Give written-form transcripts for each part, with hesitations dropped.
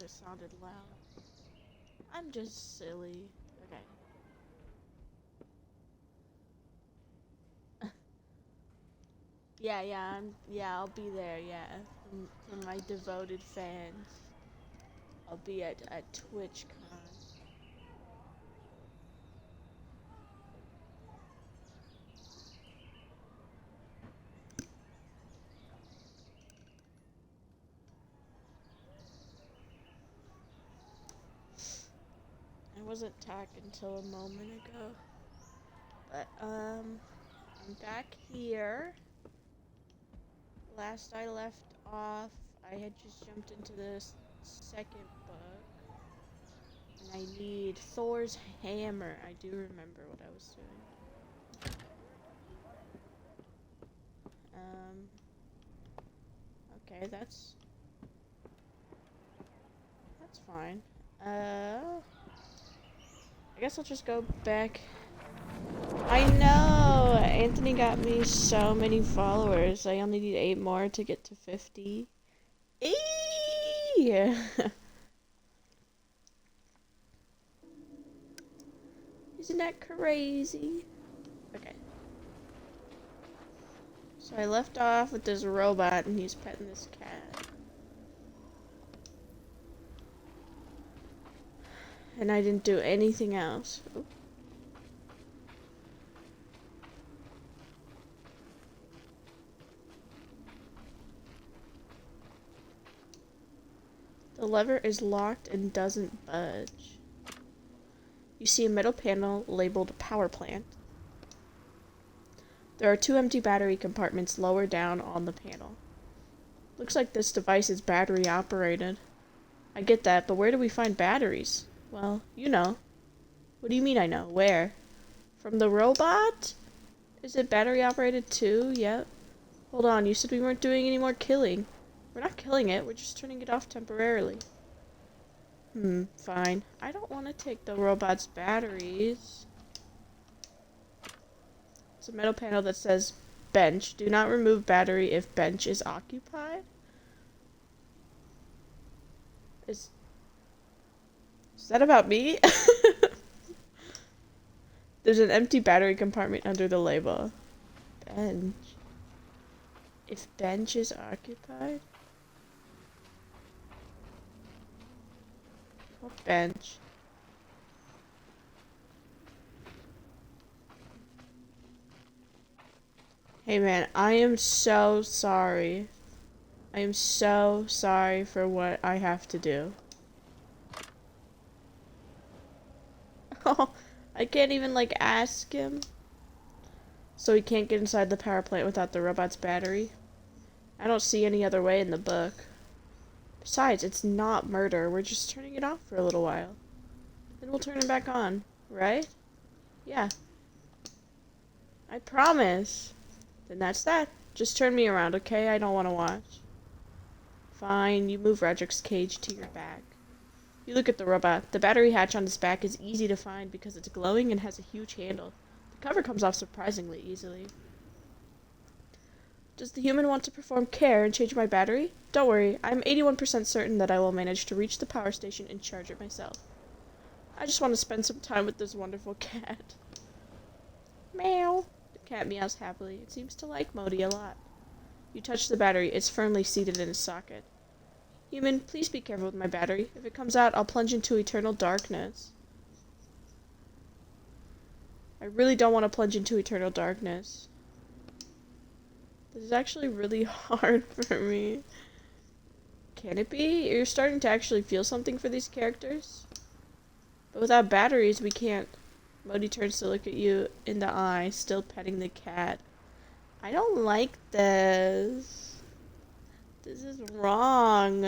it sounded loud. I'm just silly. Okay. Yeah, I'll be there, yeah. For my devoted fans. I'll be at TwitchCon. I wasn't talking until a moment ago. But, I'm back here. Last I left off, I had just jumped into the second book. And I need Thor's hammer. I do remember what I was doing. Okay, that's fine. I guess I'll just go back. I know! Anthony got me so many followers. I only need 8 more to get to 50. Eee! Isn't that crazy? Okay. So I left off with this robot and he's petting this cat. And I didn't do anything else. Ooh. The lever is locked and doesn't budge. You see a metal panel labeled power plant. There are 2 empty battery compartments lower down on the panel. Looks like this device is battery operated. I get that, but where do we find batteries? Well, you know. What do you mean I know? Where? From the robot? Is it battery operated too? Yep. Hold on, you said we weren't doing any more killing. We're not killing it, we're just turning it off temporarily. Fine. I don't want to take the robot's batteries. It's a metal panel that says bench. Do not remove battery if bench is occupied. Is that about me? There's an empty battery compartment under the label. Bench. If bench is occupied? What bench? Hey man, I am so sorry. I am so sorry for what I have to do. Oh, I can't even like ask him. So he can't get inside the power plant without the robot's battery? I don't see any other way in the book. Besides, it's not murder. We're just turning it off for a little while. Then we'll turn it back on, right? Yeah. I promise. Then that's that. Just turn me around, okay? I don't want to watch. Fine, you move Roderick's cage to your back. You look at the robot. The battery hatch on its back is easy to find because it's glowing and has a huge handle. The cover comes off surprisingly easily. Does the human want to perform care and change my battery? Don't worry, I'm 81% certain that I will manage to reach the power station and charge it myself. I just want to spend some time with this wonderful cat. Meow. The cat meows happily. It seems to like Modi a lot. You touch the battery. It's firmly seated in its socket. Human, please be careful with my battery. If it comes out, I'll plunge into eternal darkness. I really don't want to plunge into eternal darkness. This is actually really hard for me. Can it be? You're starting to actually feel something for these characters? But without batteries, we can't. Modi turns to look at you in the eye, still petting the cat. I don't like this. This is wrong.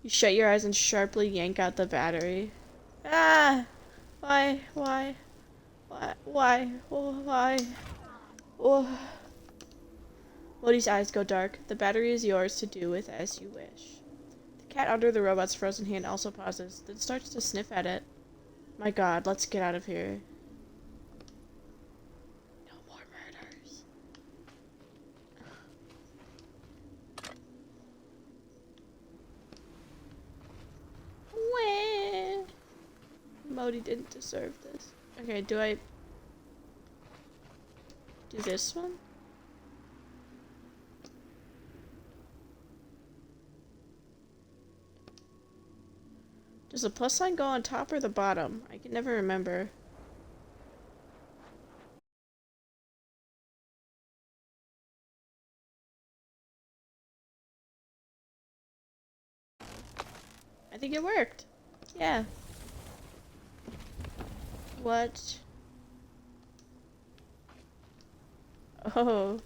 You shut your eyes and sharply yank out the battery. Ah! Why? Why? Oh. Modi's eyes go dark. The battery is yours to do with as you wish. The cat under the robot's frozen hand also pauses, then starts to sniff at it. My god, let's get out of here. No more murders. Modi didn't deserve this. Okay, do I do this one? Does the plus sign go on top or the bottom? I can never remember. I think it worked. Yeah. What? Oh.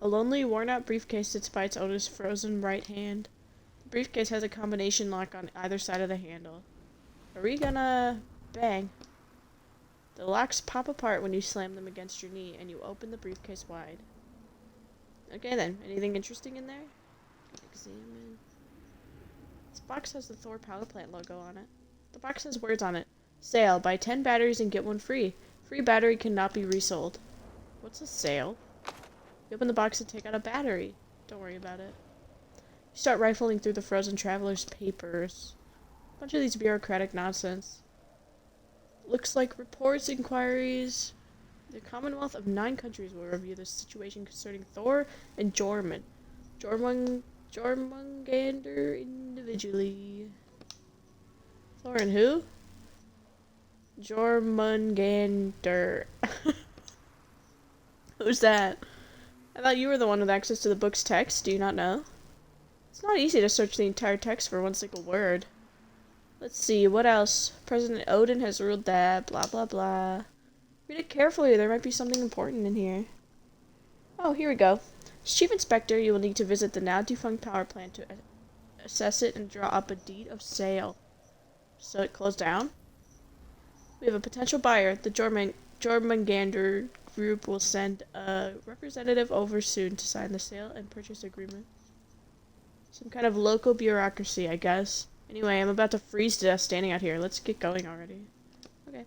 A lonely, worn-out briefcase sits by its owner's frozen right hand. The briefcase has a combination lock on either side of the handle. Are we gonna... Bang. The locks pop apart when you slam them against your knee, and you open the briefcase wide. Okay then, anything interesting in there? Examine. This box has the Thor power plant logo on it. The box has words on it. Sale. Buy 10 batteries and get one free. Free battery cannot be resold. What's a sale? You open the box and take out a battery. Don't worry about it. You start rifling through the frozen traveler's papers. A bunch of these bureaucratic nonsense. Looks like reports, inquiries. The Commonwealth of 9 countries will review the situation concerning Thor and Jormungandr individually. Thor and who? Jormungandr. Who's that? I thought you were the one with access to the book's text. Do you not know? It's not easy to search the entire text for one single word. Let's see, what else? President Odin has ruled that, blah blah blah. Read it carefully, there might be something important in here. Oh, here we go. As Chief Inspector, you will need to visit the now-defunct power plant to assess it and draw up a deed of sale. So it closed down? We have a potential buyer. The Jormungandr group will send a representative over soon to sign the sale and purchase agreement. Some kind of local bureaucracy, I guess. Anyway, I'm about to freeze to death standing out here. Let's get going already. Okay.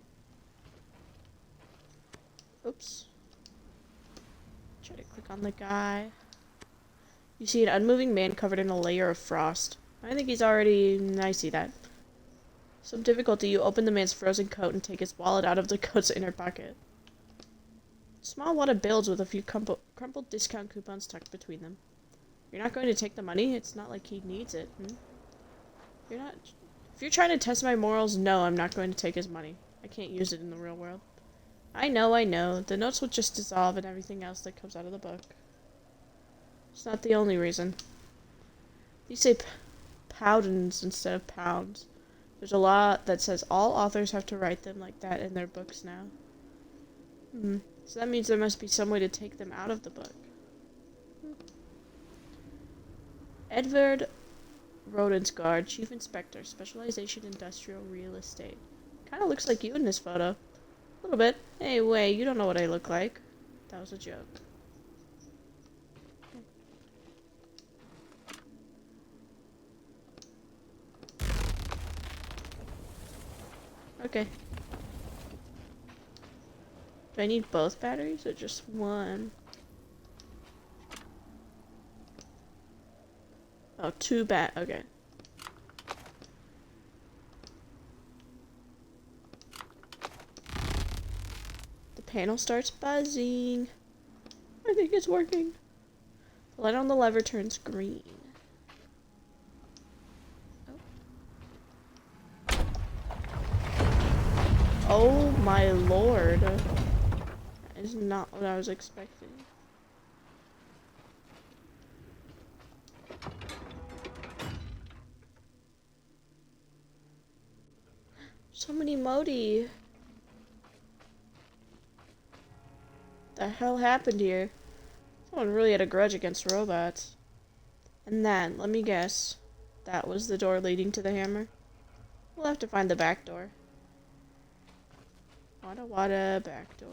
Oops. Try to click on the guy. You see an unmoving man covered in a layer of frost. I think he's already... I see that. Some difficulty, you open the man's frozen coat and take his wallet out of the coat's inner pocket. Small wad of bills with a few crumpled discount coupons tucked between them. You're not going to take the money? It's not like he needs it, You're not... If you're trying to test my morals, no, I'm not going to take his money. I can't use it in the real world. I know. The notes will just dissolve and everything else that comes out of the book. It's not the only reason. These say poundins instead of pounds. There's a law that says all authors have to write them like that in their books now. So that means there must be some way to take them out of the book. Edvard Rodensgaard, Chief Inspector, Specialization Industrial Real Estate. Kinda looks like you in this photo. A little bit. Hey, wait, you don't know what I look like. That was a joke. Okay. Do I need both batteries or just one? Oh, okay. The panel starts buzzing. I think it's working. The light on the lever turns green. Oh my lord. That is not what I was expecting. So many Modi. The hell happened here? Someone really had a grudge against robots. And then, let me guess, that was the door leading to the hammer? We'll have to find the back door. Wada back door.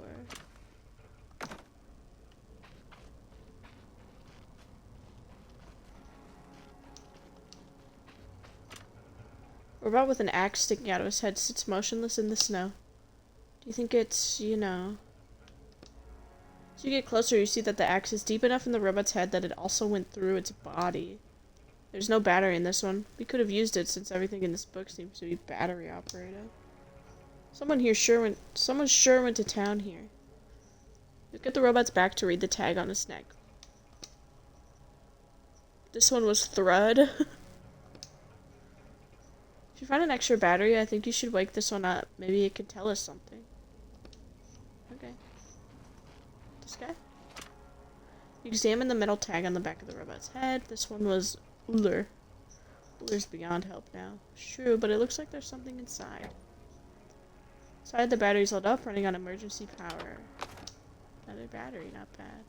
A robot with an axe sticking out of his head sits motionless in the snow. Do you think it's, you know... As you get closer, you see that the axe is deep enough in the robot's head that it also went through its body. There's no battery in this one. We could have used it since everything in this book seems to be battery operated. Someone sure went to town here. Look at the robot's back to read the tag on his neck. This one was Thrud. If you find an extra battery, I think you should wake this one up. Maybe it could tell us something. Okay. This guy? Examine the metal tag on the back of the robot's head. This one was Uller. Uller's beyond help now. It's true, but it looks like there's something inside. Inside, the battery's lit up, running on emergency power. Another battery, not bad.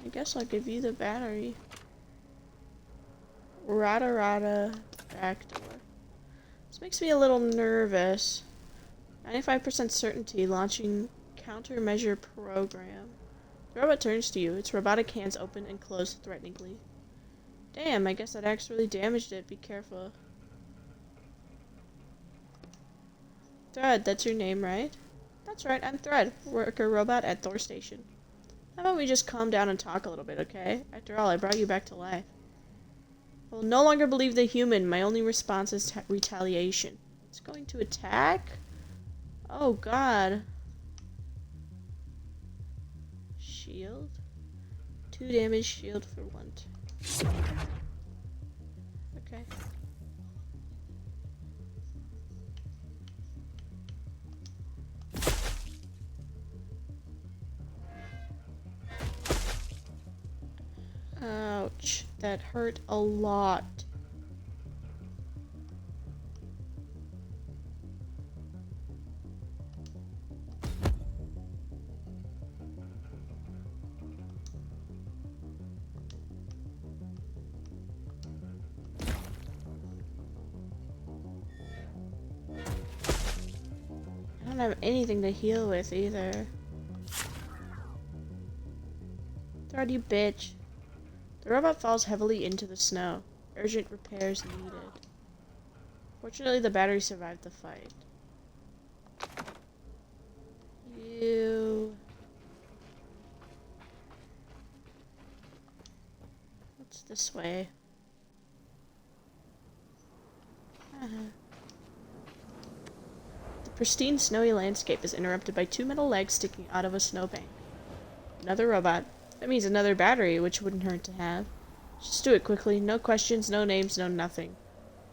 I guess I'll give you the battery. Rada, back door. This makes me a little nervous. 95% certainty, launching countermeasure program. The robot turns to you, its robotic hands open and close threateningly. Damn, I guess that axe really damaged it. Be careful. Thread, that's your name, right? That's right, I'm Thread, worker robot at Thor Station. How about we just calm down and talk a little bit, okay? After all, I brought you back to life. I will no longer believe the human. My only response is retaliation. It's going to attack? Oh, God. Shield? 2 damage, shield for 1. Okay. Ouch. That hurt a lot. I don't have anything to heal with either. Thread, you bitch. The robot falls heavily into the snow. Urgent repairs needed. Fortunately, the battery survived the fight. You... What's this way? The pristine snowy landscape is interrupted by 2 metal legs sticking out of a snowbank. Another robot. That means another battery, which wouldn't hurt to have. Just do it quickly. No questions, no names, no nothing.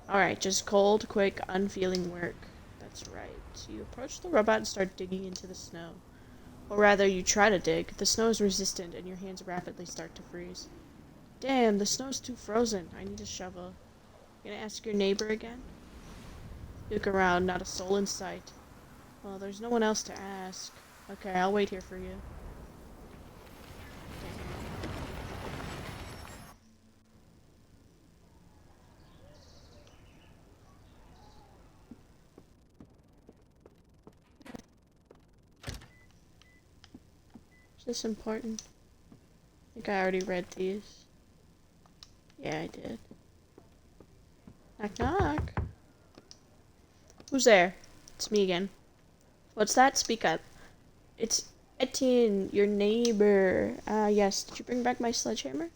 Alright, just cold, quick, unfeeling work. That's right. You approach the robot and start digging into the snow. Or rather, you try to dig. The snow is resistant, and your hands rapidly start to freeze. Damn, the snow's too frozen. I need a shovel. You gonna ask your neighbor again? Look around, not a soul in sight. Well, there's no one else to ask. Okay, I'll wait here for you. Is this important? I think I already read these. Yeah, I did. Knock knock. Who's there? It's me again. What's that? Speak up. It's Etienne, your neighbor. Yes. Did you bring back my sledgehammer?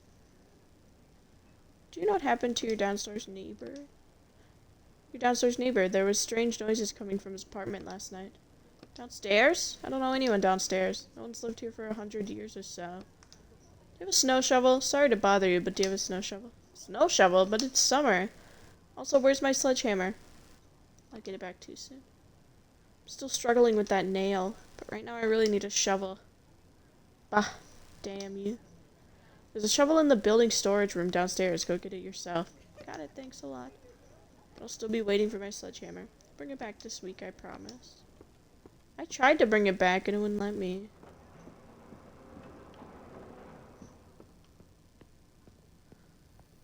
Do you know what happened to your downstairs neighbor? Your downstairs neighbor. There was strange noises coming from his apartment last night. Downstairs? I don't know anyone downstairs. No one's lived here for 100 years or so. Do you have a snow shovel? Sorry to bother you, but do you have a snow shovel? Snow shovel? But it's summer. Also, where's my sledgehammer? I'll get it back too soon. I'm still struggling with that nail, but right now I really need a shovel. Bah, damn you. There's a shovel in the building storage room downstairs. Go get it yourself. Got it, thanks a lot. But I'll still be waiting for my sledgehammer. Bring it back this week, I promise. I tried to bring it back and it wouldn't let me.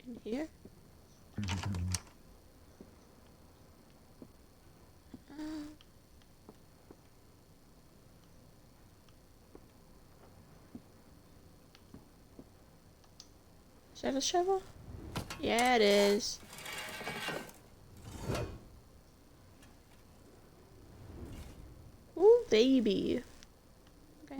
In here? Is that a shovel? Yeah, it is. Ooh, baby. Okay.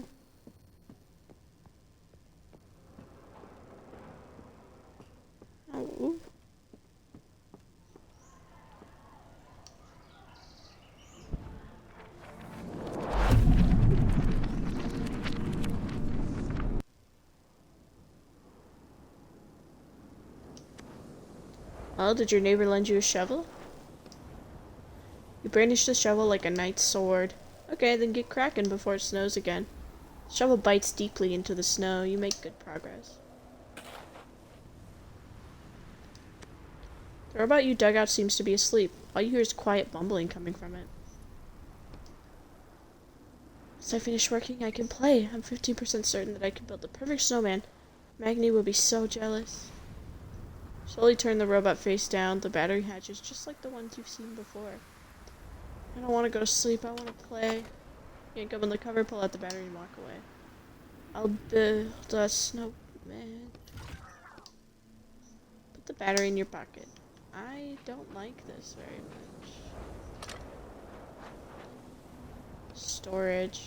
Well, did your neighbor lend you a shovel? You brandish the shovel like a knight's sword. Okay, then get cracking before it snows again. The shovel bites deeply into the snow. You make good progress. The robot you dug out seems to be asleep. All you hear is quiet bumbling coming from it. Once I finish working, I can play. I'm 15% certain that I can build the perfect snowman. Magni will be so jealous. Slowly turn the robot face down. The battery hatches just like the ones you've seen before. I don't want to go to sleep. I want to play. Yank open the cover, pull out the battery, and walk away. I'll build a snowman. Put the battery in your pocket. I don't like this very much. Storage.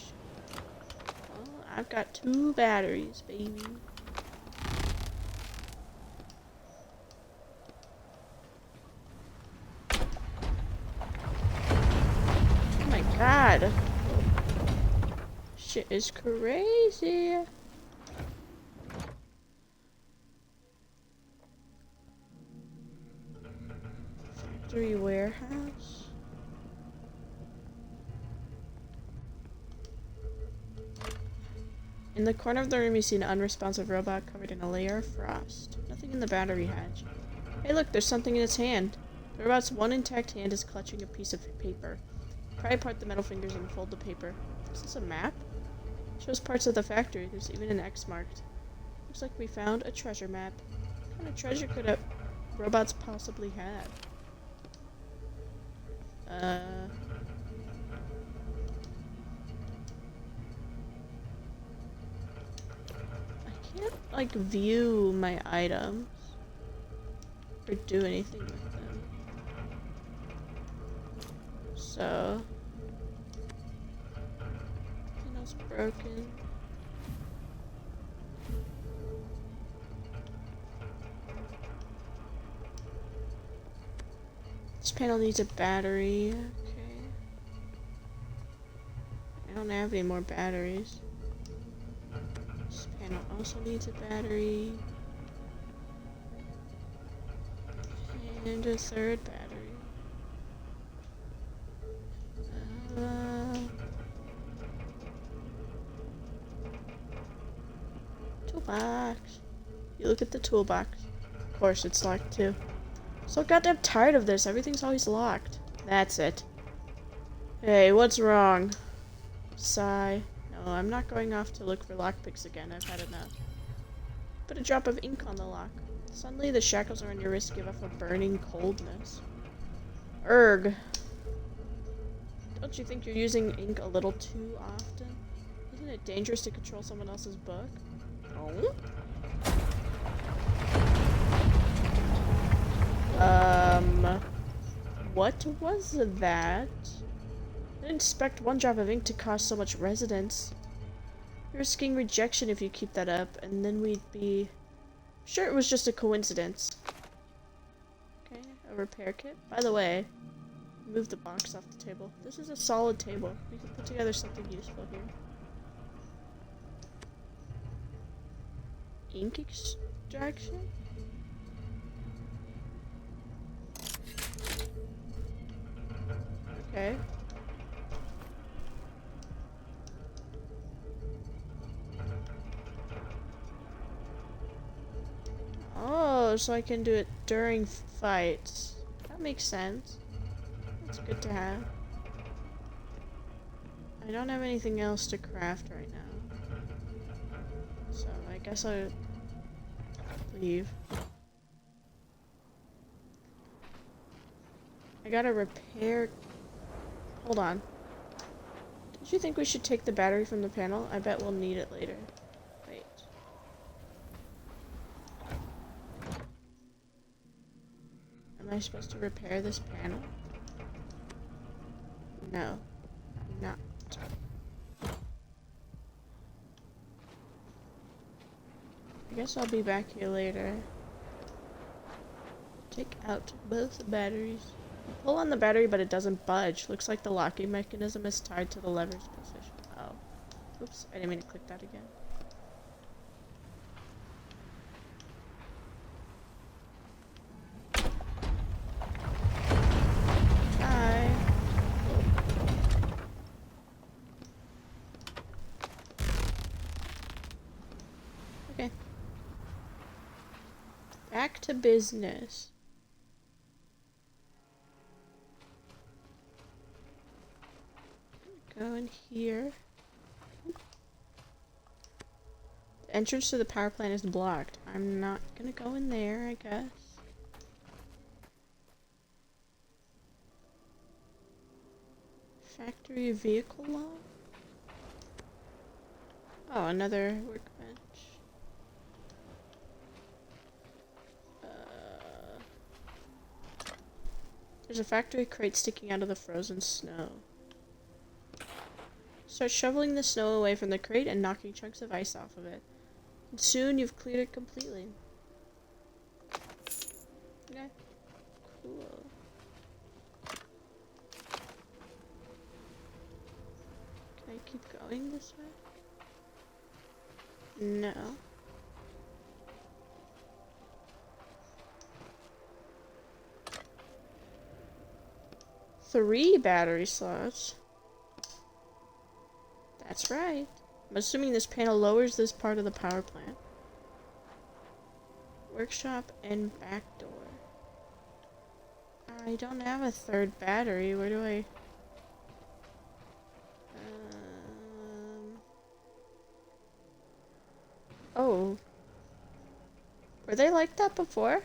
Well, I've got 2 batteries, baby. Oh my god. Shit is crazy. Factory warehouse. In the corner of the room, you see an unresponsive robot covered in a layer of frost. Nothing in the battery hatch. Hey look, there's something in its hand. The robot's one intact hand is clutching a piece of paper. Pry apart the metal fingers and fold the paper. Is this a map? It shows parts of the factory. There's even an X marked. Looks like we found a treasure map. What kind of treasure could a robots possibly have? I can't, like, view my items or do anything with them. So, panel's broken. This panel needs a battery. Okay. I don't have any more batteries. This panel also needs a battery. And a 3rd battery. Toolbox. You look at the toolbox. Of course, it's locked too. So goddamn tired of this. Everything's always locked. That's it. Hey, what's wrong? Sigh. No, I'm not going off to look for lockpicks again. I've had enough. Put a drop of ink on the lock. Suddenly, the shackles around your wrist give off a burning coldness. Erg. Don't you think you're using ink a little too often? Isn't it dangerous to control someone else's book? Oh? What was that? I didn't expect one drop of ink to cost so much residence. You're risking rejection if you keep that up, and then we'd be... Sure, it was just a coincidence. Okay, a repair kit. By the way, move the box off the table. This is a solid table. We can put together something useful here. Ink extraction? Okay. Oh, so I can do it during fights. That makes sense. That's good to have. I don't have anything else to craft right now. So I guess I'll leave. I gotta repair... Hold on. Don't you think we should take the battery from the panel? I bet we'll need it later. Wait. Am I supposed to repair this panel? No. I'm not. I guess I'll be back here later. Take out both batteries. Pull on the battery, but it doesn't budge. Looks like the locking mechanism is tied to the lever's position. Oh. Oops, I didn't mean to click that again. Back to business. Go in here. The entrance to the power plant is blocked. I'm not gonna go in there, I guess. Factory vehicle log? Oh, another workbench. There's a factory crate sticking out of the frozen snow. Start shoveling the snow away from the crate and knocking chunks of ice off of it. And soon you've cleared it completely. Okay. Cool. Can I keep going this way? No. Three battery slots. That's right. I'm assuming this panel lowers this part of the power plant. Workshop and back door. I don't have a third battery. Where do I... Oh. Were they like that before?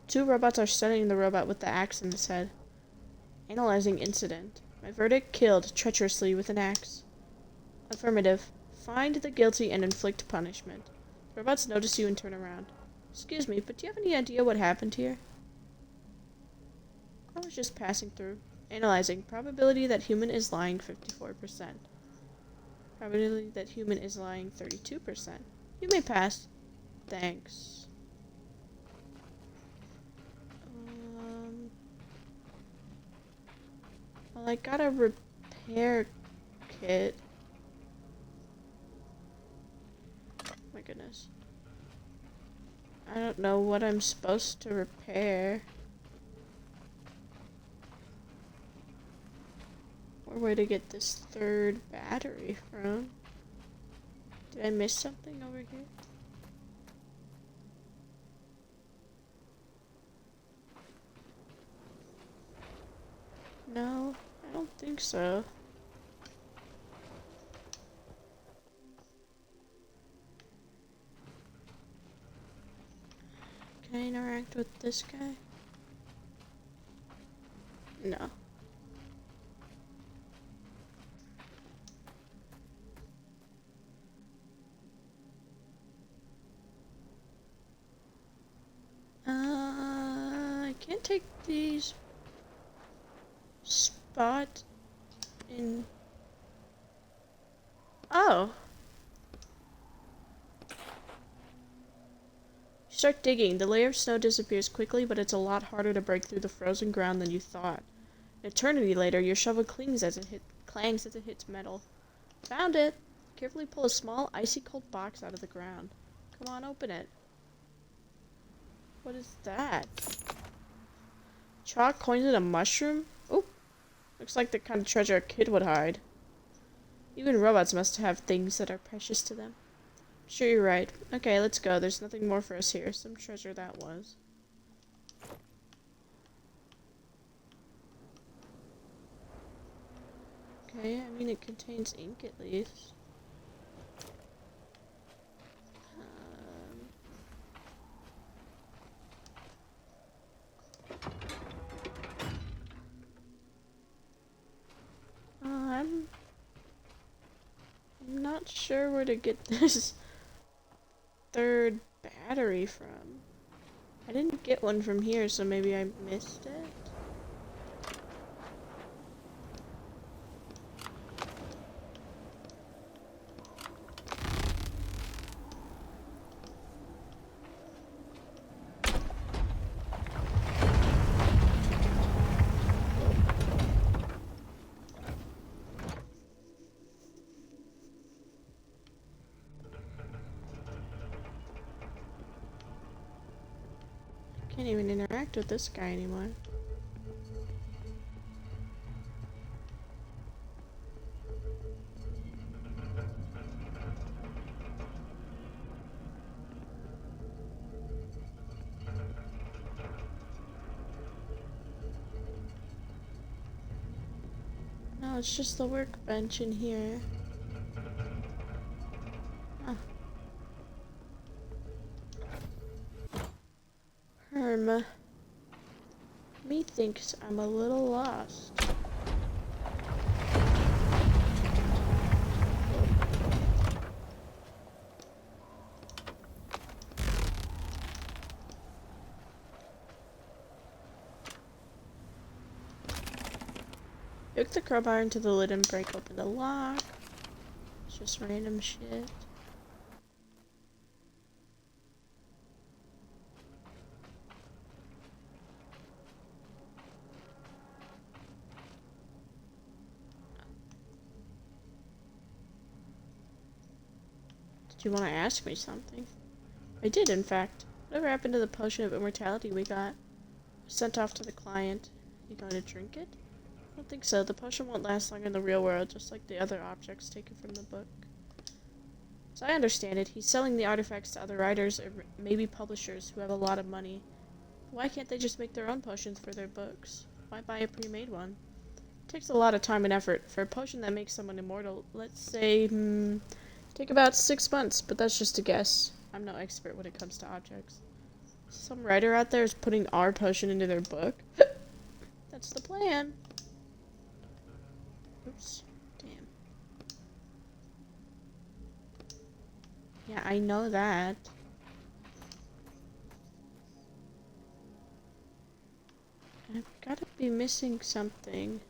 Two robots are studying the robot with the axe in its head. Analyzing incident. My verdict: killed treacherously with an axe. Affirmative. Find the guilty and inflict punishment. The robots notice you and turn around. Excuse me, but do you have any idea what happened here? I was just passing through. Analyzing. Probability that human is lying 54%. Probability that human is lying 32%. You may pass. Thanks. Well, I got a repair kit. My goodness. I don't know what I'm supposed to repair. Or where to get this third battery from. Did I miss something over here? No, I don't think so. Can I interact with this guy? No. I can't take these spot in. Oh. Start digging. The layer of snow disappears quickly, but it's a lot harder to break through the frozen ground than you thought. An eternity later, your shovel clangs as it hits metal. Found it! Carefully pull a small, icy cold box out of the ground. Come on, open it. What is that? Chalk coins in a mushroom? Oh, looks like the kind of treasure a kid would hide. Even robots must have things that are precious to them. Sure, you're right. Okay, let's go. There's nothing more for us here. Some treasure that was. Okay, I mean it contains ink at least. I'm not sure where to get this third battery from. I didn't get one from here, so maybe I missed it. Can't even interact with this guy anymore. Oh, it's just the workbench in here. Huh. Methinks I'm a little lost. Hook the crowbar into the lid and break open the lock. It's just random shit. Did you want to ask me something? I did, in fact. Whatever happened to the potion of immortality we got? Sent off to the client. You going to drink it? I don't think so. The potion won't last long in the real world, just like the other objects taken from the book. As I understand it, he's selling the artifacts to other writers or maybe publishers who have a lot of money. Why can't they just make their own potions for their books? Why buy a pre-made one? It takes a lot of time and effort. For a potion that makes someone immortal, let's say, take about 6 months, but that's just a guess. I'm no expert when it comes to objects. Some writer out there is putting our potion into their book. That's the plan. Oops. Damn. Yeah, I know that. I've gotta be missing something.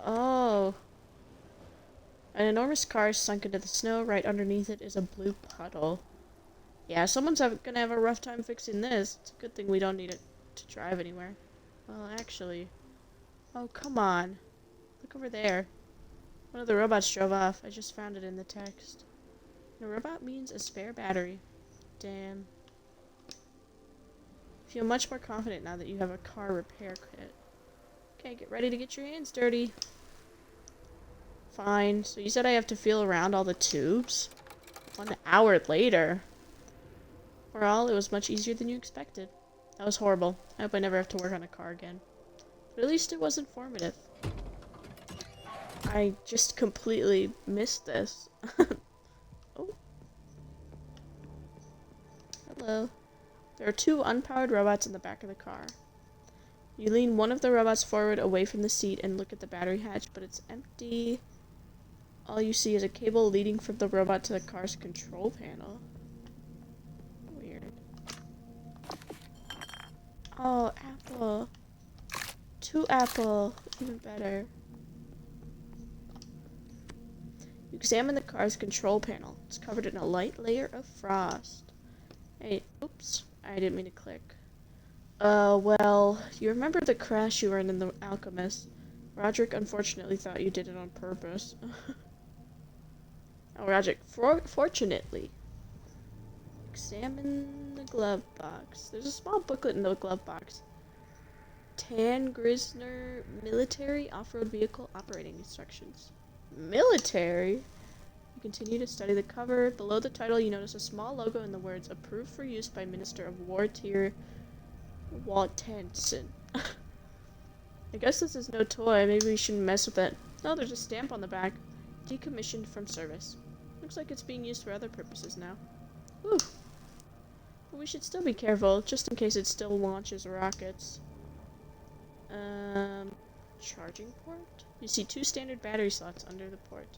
Oh. An enormous car is sunk into the snow. Right underneath it is a blue puddle. Yeah, someone's gonna have a rough time fixing this. It's a good thing we don't need it to drive anywhere. Well, actually... Oh, come on. Look over there. One of the robots drove off. I just found it in the text. And a robot means a spare battery. Damn. Feel much more confident now that you have a car repair kit. Okay, get ready to get your hands dirty. Fine. So you said I have to feel around all the tubes? 1 hour later. Overall, it was much easier than you expected. That was horrible. I hope I never have to work on a car again. But at least it was informative. I just completely missed this. Oh. Hello. There are 2 unpowered robots in the back of the car. You lean one of the robots forward away from the seat and look at the battery hatch, but it's empty. All you see is a cable leading from the robot to the car's control panel. Weird. Oh, apple. 2 apple. Even better. You examine the car's control panel. It's covered in a light layer of frost. Hey, oops. I didn't mean to click. Well, you remember the crash you were in The Alchemist. Roderick unfortunately thought you did it on purpose. Oh, Roderick, fortunately. Examine the glove box. There's a small booklet in the glove box. Tan Grisner Military Off-Road Vehicle Operating Instructions. Military? You continue to study the cover. Below the title, you notice a small logo in the words, approved for use by Minister of War Tier Waltenson. I guess this is no toy. Maybe we shouldn't mess with it. No, there's a stamp on the back. Decommissioned from service. Looks like it's being used for other purposes now. Whew. But we should still be careful, just in case it still launches rockets. Charging port? You see 2 standard battery slots under the port.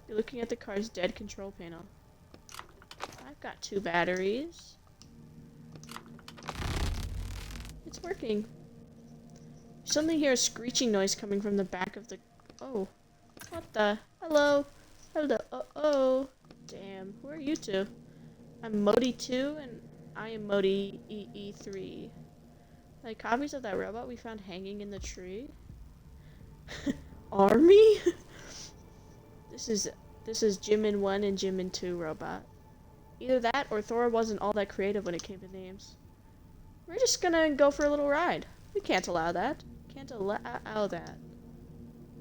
You're looking at the car's dead control panel. I've got 2 batteries. It's working. You suddenly hear a screeching noise coming from the back of the... Oh. What the? Hello? Hello? Oh. Damn. Who are you 2? I'm Modi 2, and I am Modi EE3. Like copies of that robot we found hanging in the tree? Army? This is Jimin 1 and Jimin 2 robot. Either that, or Thor wasn't all that creative when it came to names. We're just gonna go for a little ride. We can't allow that. Can't allow that.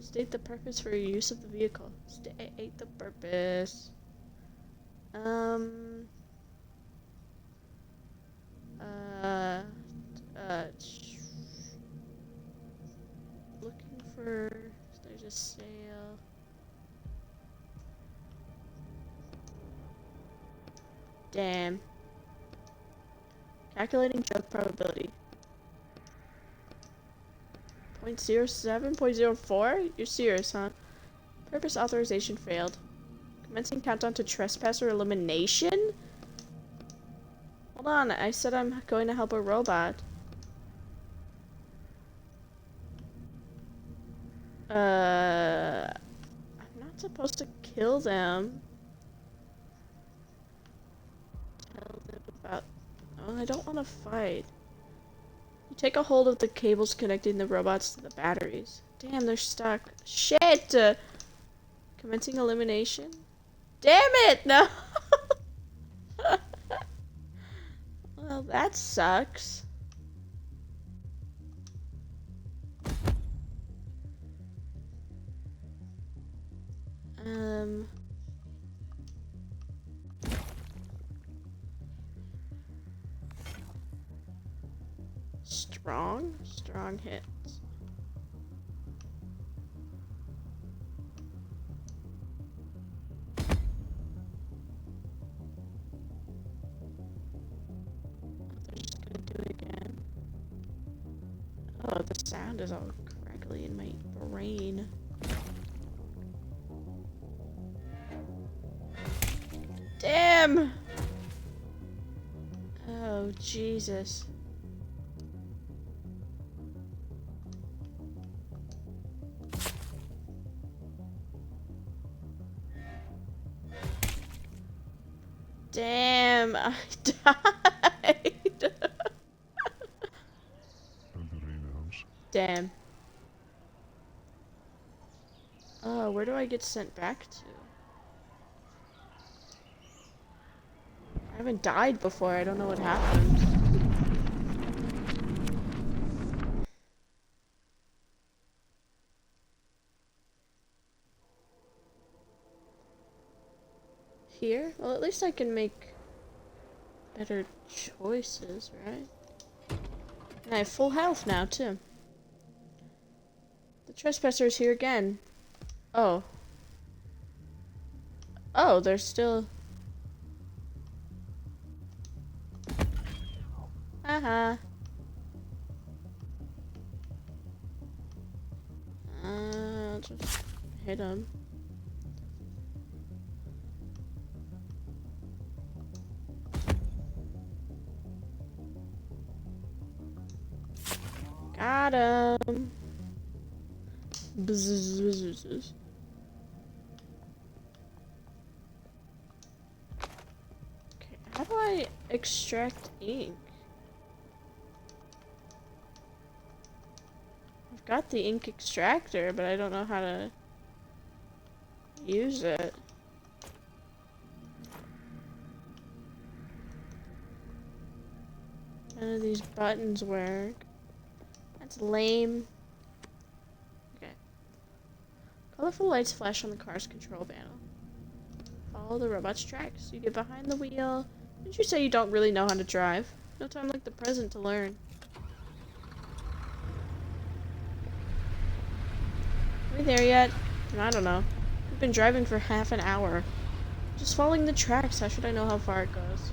State the purpose for your use of the vehicle. State the purpose. paper. There's a sale. Damn. Calculating joke probability. 0.07, 0.04? You're serious, huh? Purpose authorization failed. Commencing countdown to trespasser elimination? Hold on, I said I'm going to help a robot. I'm not supposed to kill them. Tell them about... Oh, I don't want to fight. You take a hold of the cables connecting the robots to the batteries. Damn, they're stuck. Shit! Commencing elimination? Damn it! No! Well, that sucks. Strong hits. They're just gonna do it again. Oh, the sound is all crackly in my brain. Damn! Oh, Jesus. Damn, I died. Damn. Oh, where do I get sent back to? I haven't died before, I don't know what happened. Here? Well, at least I can make better choices, right? And I have full health now, too. The trespasser is here again. Oh. Oh, they're still... Haha. I'll just hit him. Got him. Bzzz. Okay, how do I extract ink? I've got the ink extractor, but I don't know how to use it. None of these buttons work. That's lame. Okay. Colorful lights flash on the car's control panel. Follow the robot's tracks. You get behind the wheel. Didn't you say you don't really know how to drive? No time like the present to learn. Are we there yet? I don't know. We've been driving for half an hour. Just following the tracks. How should I know how far it goes?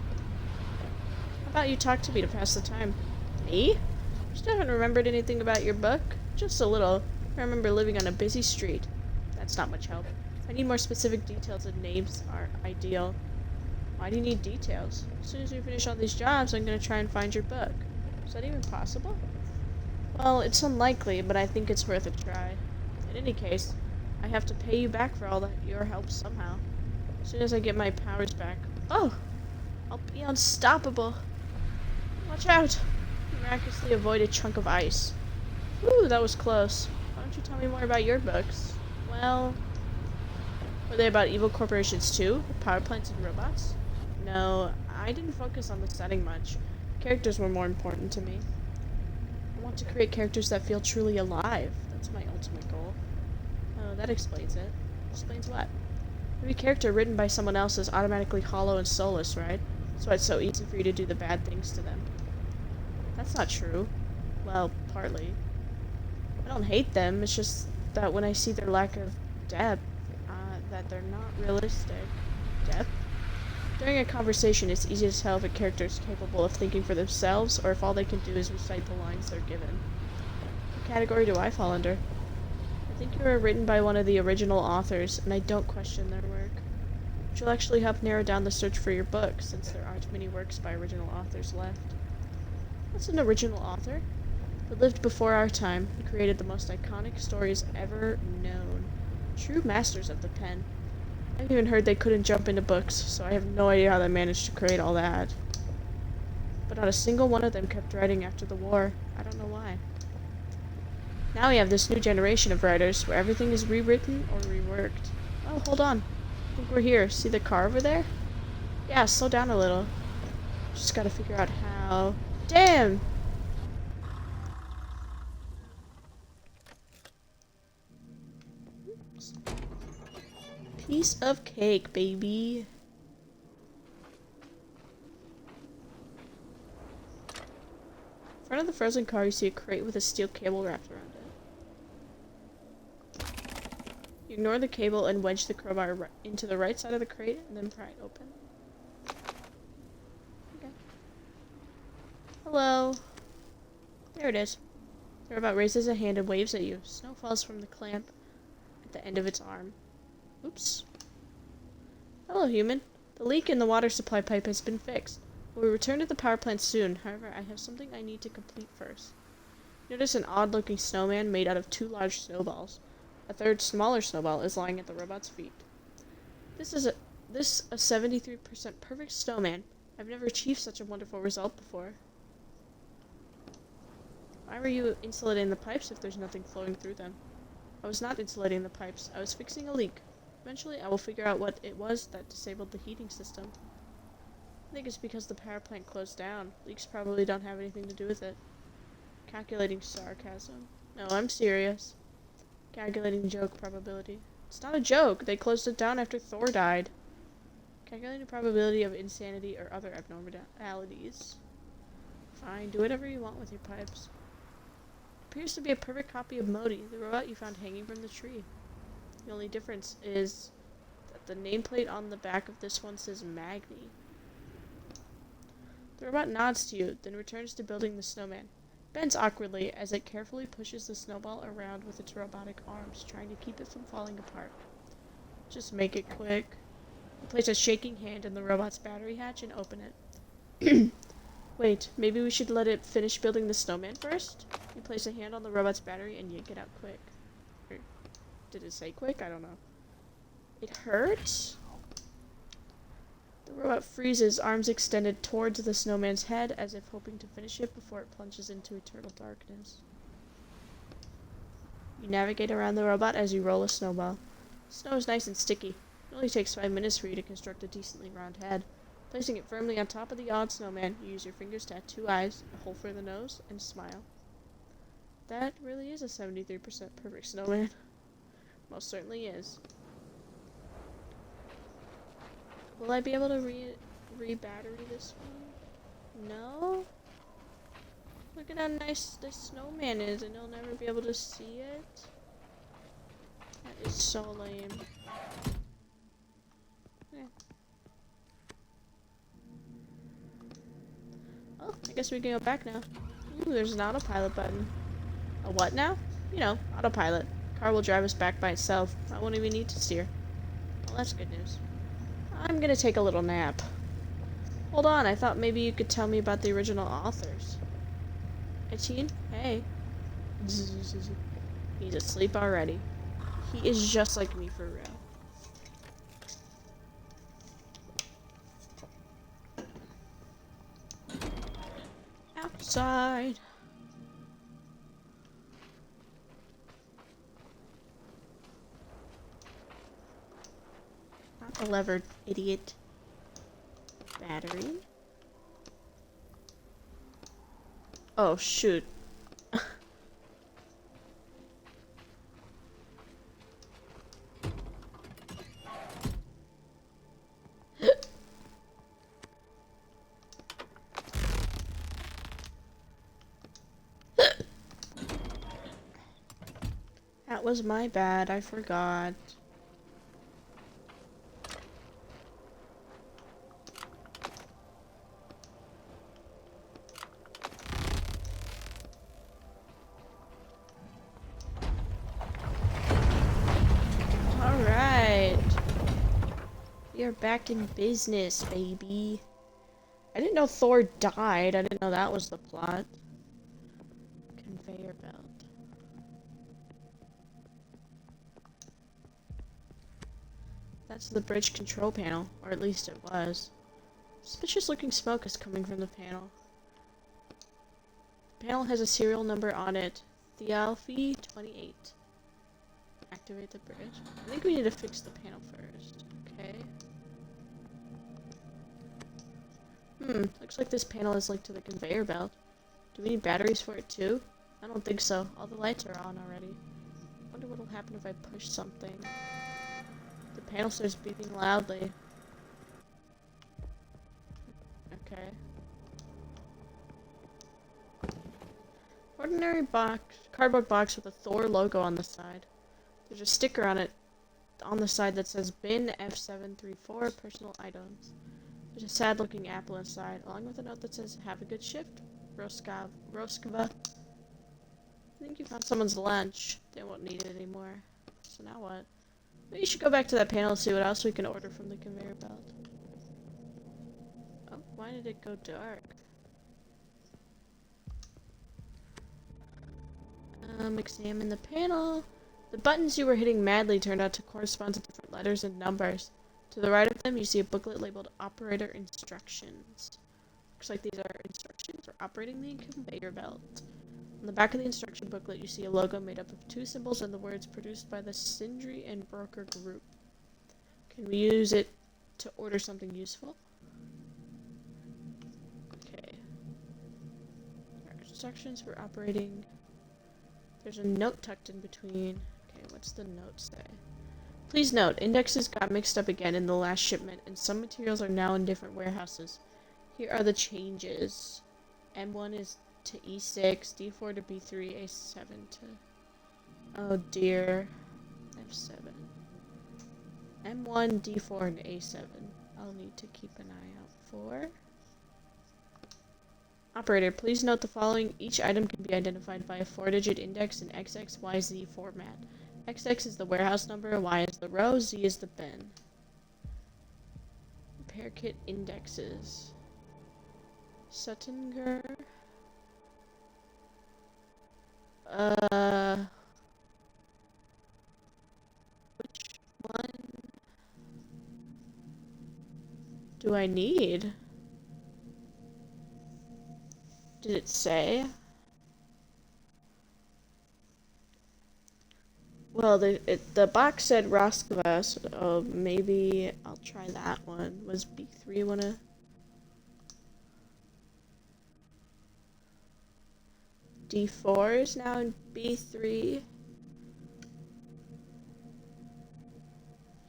How about you talk to me to pass the time? Me? Still haven't remembered anything about your book? Just a little. I remember living on a busy street. That's not much help. I need more specific details, and names are ideal. Why do you need details? As soon as we finish all these jobs, I'm gonna try and find your book. Is that even possible? Well, it's unlikely, but I think it's worth a try. In any case, I have to pay you back for all your help somehow. As soon as I get my powers back. Oh! I'll be unstoppable. Watch out! Miraculously avoid a chunk of ice. Ooh, that was close. Why don't you tell me more about your books? Well... Were they about evil corporations too? Power plants and robots? No, I didn't focus on the setting much. Characters were more important to me. I want to create characters that feel truly alive. That's my ultimate goal. Oh, that explains it. Explains what? Every character written by someone else is automatically hollow and soulless, right? That's why it's so easy for you to do the bad things to them. That's not true. Well, partly. I don't hate them, it's just that when I see their lack of depth, that they're not realistic. Depth? During a conversation, it's easy to tell if a character is capable of thinking for themselves, or if all they can do is recite the lines they're given. What category do I fall under? I think you were written by one of the original authors, and I don't question their work. Which will actually help narrow down the search for your book, since there aren't many works by original authors left. What's an original author? Who lived before our time and created the most iconic stories ever known. True masters of the pen. I've even heard they couldn't jump into books, so I have no idea how they managed to create all that. But not a single one of them kept writing after the war. I don't know why. Now we have this new generation of writers, where everything is rewritten or reworked. Oh, hold on. I think we're here. See the car over there? Yeah, slow down a little. Just gotta figure out how... Damn! Piece of cake, baby. In front of the frozen car, you see a crate with a steel cable wrapped around it. You ignore the cable and wedge the crowbar into the right side of the crate, and then pry it open. Okay. Hello. There it is. The robot raises a hand and waves at you. Snow falls from the clamp at the end of its arm. Oops. Hello, human. The leak in the water supply pipe has been fixed. We'll return to the power plant soon. However, I have something I need to complete first. Notice an odd-looking snowman made out of 2 large snowballs. A third, smaller snowball is lying at the robot's feet. This is a 73% perfect snowman. I've never achieved such a wonderful result before. Why were you insulating the pipes if there's nothing flowing through them? I was not insulating the pipes. I was fixing a leak. Eventually, I will figure out what it was that disabled the heating system. I think it's because the power plant closed down. Leaks probably don't have anything to do with it. Calculating sarcasm. No, I'm serious. Calculating joke probability. It's not a joke. They closed it down after Thor died. Calculating probability of insanity or other abnormalities. Fine, do whatever you want with your pipes. Appears to be a perfect copy of Modi, the robot you found hanging from the tree. The only difference is that the nameplate on the back of this one says Magni. The robot nods to you, then returns to building the snowman. Bends awkwardly as it carefully pushes the snowball around with its robotic arms, trying to keep it from falling apart. Just make it quick. You place a shaking hand in the robot's battery hatch and open it. Wait, maybe we should let it finish building the snowman first? You place a hand on the robot's battery and yank it out quick. Or, did it say quick? I don't know. It hurts? The robot freezes, arms extended towards the snowman's head, as if hoping to finish it before it plunges into eternal darkness. You navigate around the robot as you roll a snowball. The snow is nice and sticky. It only takes 5 minutes for you to construct a decently round head. Placing it firmly on top of the odd snowman, you use your fingers to add 2 eyes, a hole for the nose, and a smile. That really is a 73% perfect snowman. Most certainly is. Will I be able to re-battery this one? No? Look at how nice this snowman is, and you'll never be able to see it? That is so lame. Yeah. Oh, I guess we can go back now. Ooh, there's an autopilot button. A what now? You know, autopilot. Car will drive us back by itself. I won't even need to steer. Well, that's good news. I'm gonna take a little nap. Hold on, I thought maybe you could tell me about the original authors. Etienne? Hey. He's asleep already. He is just like me for real. Outside. Not a levered idiot. Battery. Oh shoot. That was my bad, I forgot. Alright. We are back in business, baby. I didn't know Thor died. I didn't know that was the plot. Conveyor belt. That's the bridge control panel, or at least it was. Suspicious looking smoke is coming from the panel. The panel has a serial number on it. Thialfi 28. Activate the bridge. I think we need to fix the panel first. Okay. Looks like this panel is linked to the conveyor belt. Do we need batteries for it too? I don't think so. All the lights are on already. Wonder what'll happen if I push something. The panel starts beeping loudly. Okay. Ordinary box, cardboard box with a Thor logo on the side. There's a sticker on it, on the side that says bin F734 personal items. There's a sad looking apple inside, along with a note that says have a good shift, Roskava. I think you found someone's lunch. They won't need it anymore. So now what? Maybe you should go back to that panel and see what else we can order from the conveyor belt. Oh, why did it go dark? Examine the panel. The buttons you were hitting madly turned out to correspond to different letters and numbers. To the right of them, you see a booklet labeled Operator Instructions. Looks like these are instructions for operating the conveyor belt. On the back of the instruction booklet, you see a logo made up of two symbols and the words produced by the Sindri and Broker Group. Can we use it to order something useful? Okay. Instructions for operating. There's a note tucked in between. Okay, what's the note say? Please note, indexes got mixed up again in the last shipment, and some materials are now in different warehouses. Here are the changes. M1 is to E6, D4 to B3, A7 to... Oh dear. F7. M1, D4, and A7. I'll need to keep an eye out for. Operator, please note the following. Each item can be identified by a 4-digit index in XXYZ format. XX is the warehouse number, Y is the row, Z is the bin. Repair kit indexes. Suttinger. Which one do I need? Did it say? Well, the box said Roskava, so maybe I'll try that one. Was B3 wanna? D4 is now in B3.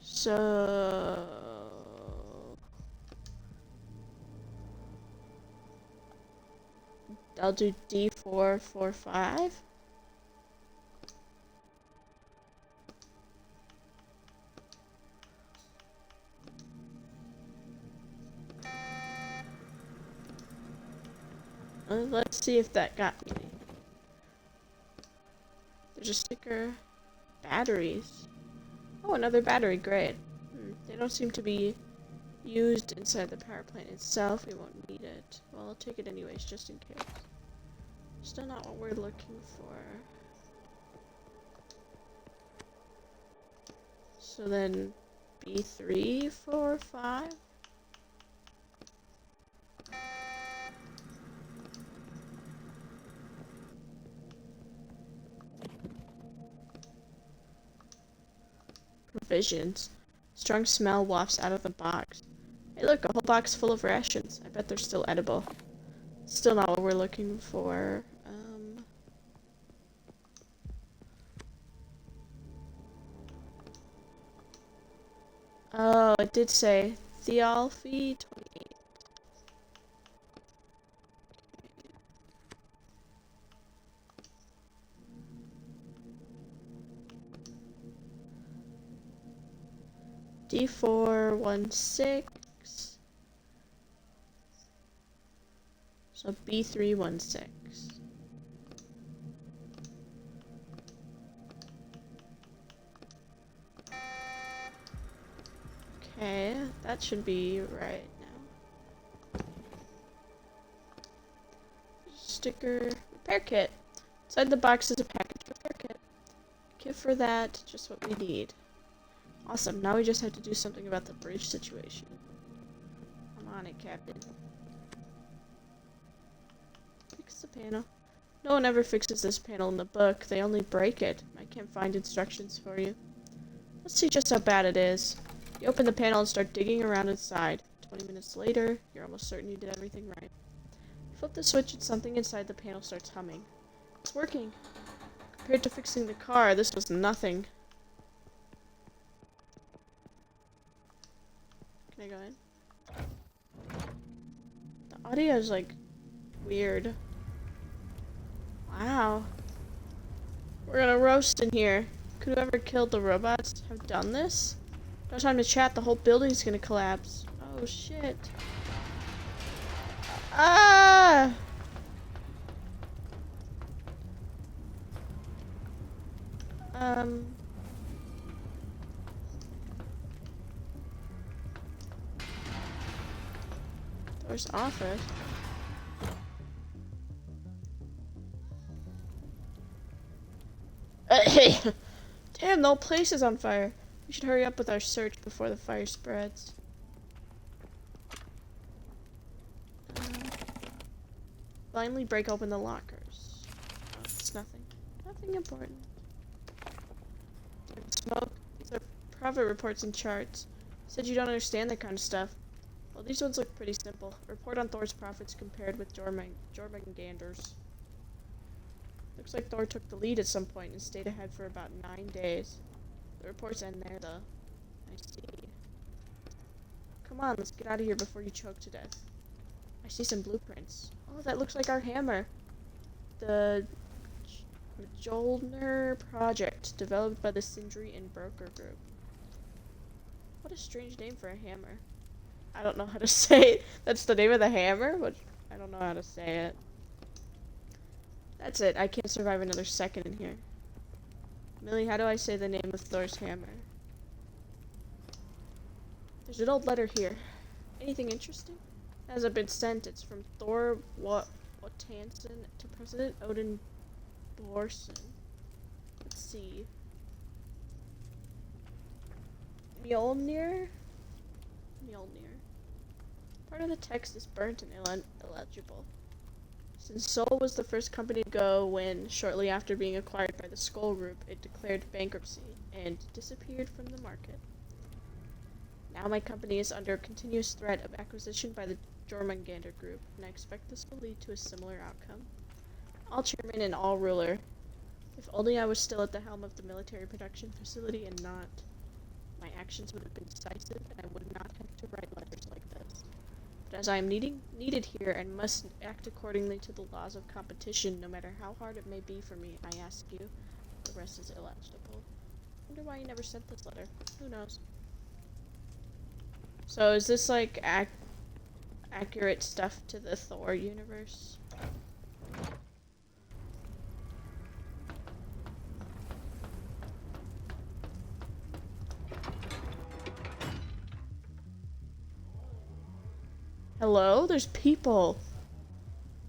So... I'll do D4, 4, 5. Let's see if that got me. There's a sticker. Batteries. Oh, another battery. Great. They don't seem to be used inside the power plant itself. We won't need it. Well, I'll take it anyways, just in case. Still not what we're looking for. So then, B3, 4, 5. Provisions. Strong smell wafts out of the box. Hey look, a whole box full of rations. I bet they're still edible. Still not what we're looking for. Oh, it did say Thialfi 28. D416. So B316. Okay, that should be right now. Sticker, repair kit. Inside the box is a package repair kit. Kit for that, just what we need. Awesome, now we just have to do something about the bridge situation. I'm on it, Captain. Fix the panel. No one ever fixes this panel in the book. They only break it. I can't find instructions for you. Let's see just how bad it is. You open the panel and start digging around inside. 20 minutes later, you're almost certain you did everything right. You flip the switch and something inside the panel starts humming. It's working. Compared to fixing the car, this was nothing. Can I go in? The audio is like weird. Wow. We're gonna roast in here. Could whoever killed the robots have done this? No time to chat, the whole building's gonna collapse. Oh shit. Ah! Door's office. Damn, the whole place is on fire. We should hurry up with our search before the fire spreads. Blindly break open the lockers. Oh, it's nothing. Nothing important. Smoke. These are profit reports and charts. Said you don't understand that kind of stuff. Well, these ones look pretty simple. Report on Thor's profits compared with Jormungandr's. Looks like Thor took the lead at some point and stayed ahead for about 9 days. The reports end there, though. I see. Come on, let's get out of here before you choke to death. I see some blueprints. Oh, that looks like our hammer. The Mjolnir project, developed by the Sindri and Broker Group. What a strange name for a hammer. I don't know how to say it. That's the name of the hammer? But I don't know how to say it. That's it. I can't survive another second in here. Millie, how do I say the name of Thor's hammer? There's an old letter here. Anything interesting? It hasn't been sent. It's from Thor Wotanson to President Odin Borson. Let's see. Mjolnir? Mjolnir. Part of the text is burnt and illegible. Since Sol was the first company to go when, shortly after being acquired by the Skull Group, it declared bankruptcy and disappeared from the market. Now my company is under continuous threat of acquisition by the Jormungandr Group, and I expect this will lead to a similar outcome. All chairman and all ruler. If only I was still at the helm of the military production facility and not. My actions would have been decisive, and I would not have to write letters like this. But as I am needed here and must act accordingly to the laws of competition, no matter how hard it may be for me, I ask you. The rest is illegible. Wonder why you never sent this letter. Who knows? So is this like accurate stuff to the Thor universe? Hello? There's people.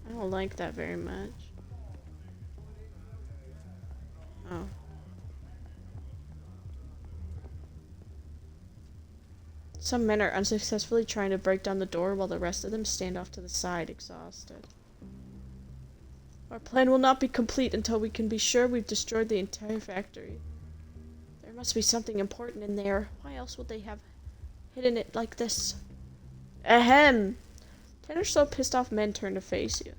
I don't like that very much. Oh. Some men are unsuccessfully trying to break down the door while the rest of them stand off to the side, exhausted. Our plan will not be complete until we can be sure we've destroyed the entire factory. There must be something important in there. Why else would they have hidden it like this? Ahem! 10 or so pissed off men turn to face you.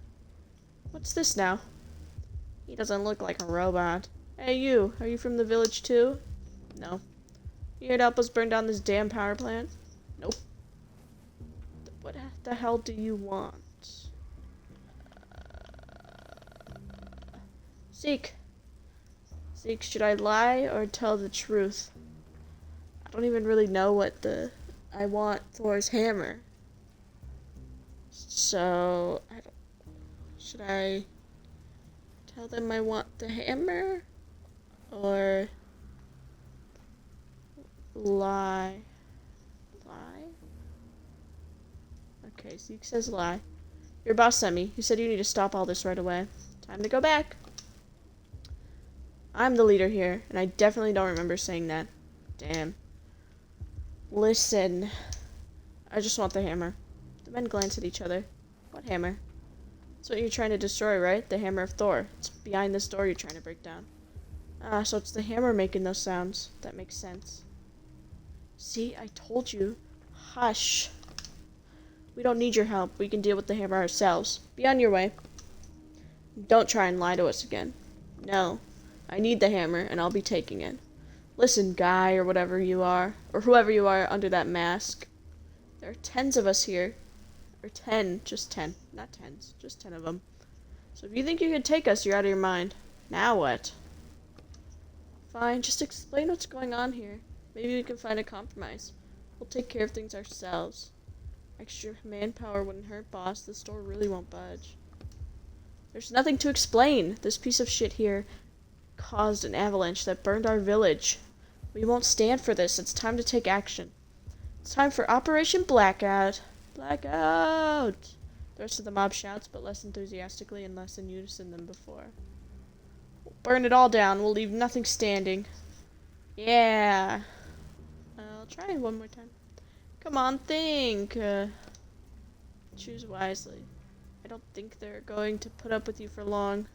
What's this now? He doesn't look like a robot. Hey you, are you from the village too? No. You here to help us burn down this damn power plant? Nope. What the hell do you want? Zeke. Zeke, should I lie or tell the truth? don't even really know what I want Thor's hammer. So, should I tell them I want the hammer? Or lie? Lie? Okay, Zeke says lie. Your boss sent me. He said you need to stop all this right away. Time to go back. I'm the leader here, and I definitely don't remember saying that. Damn. Listen. I just want the hammer. The men glance at each other. What hammer? It's what you're trying to destroy, right? The hammer of Thor. It's behind this door you're trying to break down. Ah, so it's the hammer making those sounds. That makes sense. See, I told you. Hush. We don't need your help. We can deal with the hammer ourselves. Be on your way. Don't try and lie to us again. No. I need the hammer, and I'll be taking it. Listen, guy, or whatever you are, or whoever you are under that mask. There are tens of us here. Or 10. Just 10. Not tens. Just 10 of them. So if you think you can take us, you're out of your mind. Now what? Fine, just explain what's going on here. Maybe we can find a compromise. We'll take care of things ourselves. Extra manpower wouldn't hurt, boss. The store really won't budge. There's nothing to explain. This piece of shit here caused an avalanche that burned our village. We won't stand for this. It's time to take action. It's time for Operation Blackout. Blackout! The rest of the mob shouts, but less enthusiastically and less in unison than before. We'll burn it all down. We'll leave nothing standing. Yeah. I'll try one more time. Come on, think. Choose wisely. I don't think they're going to put up with you for long.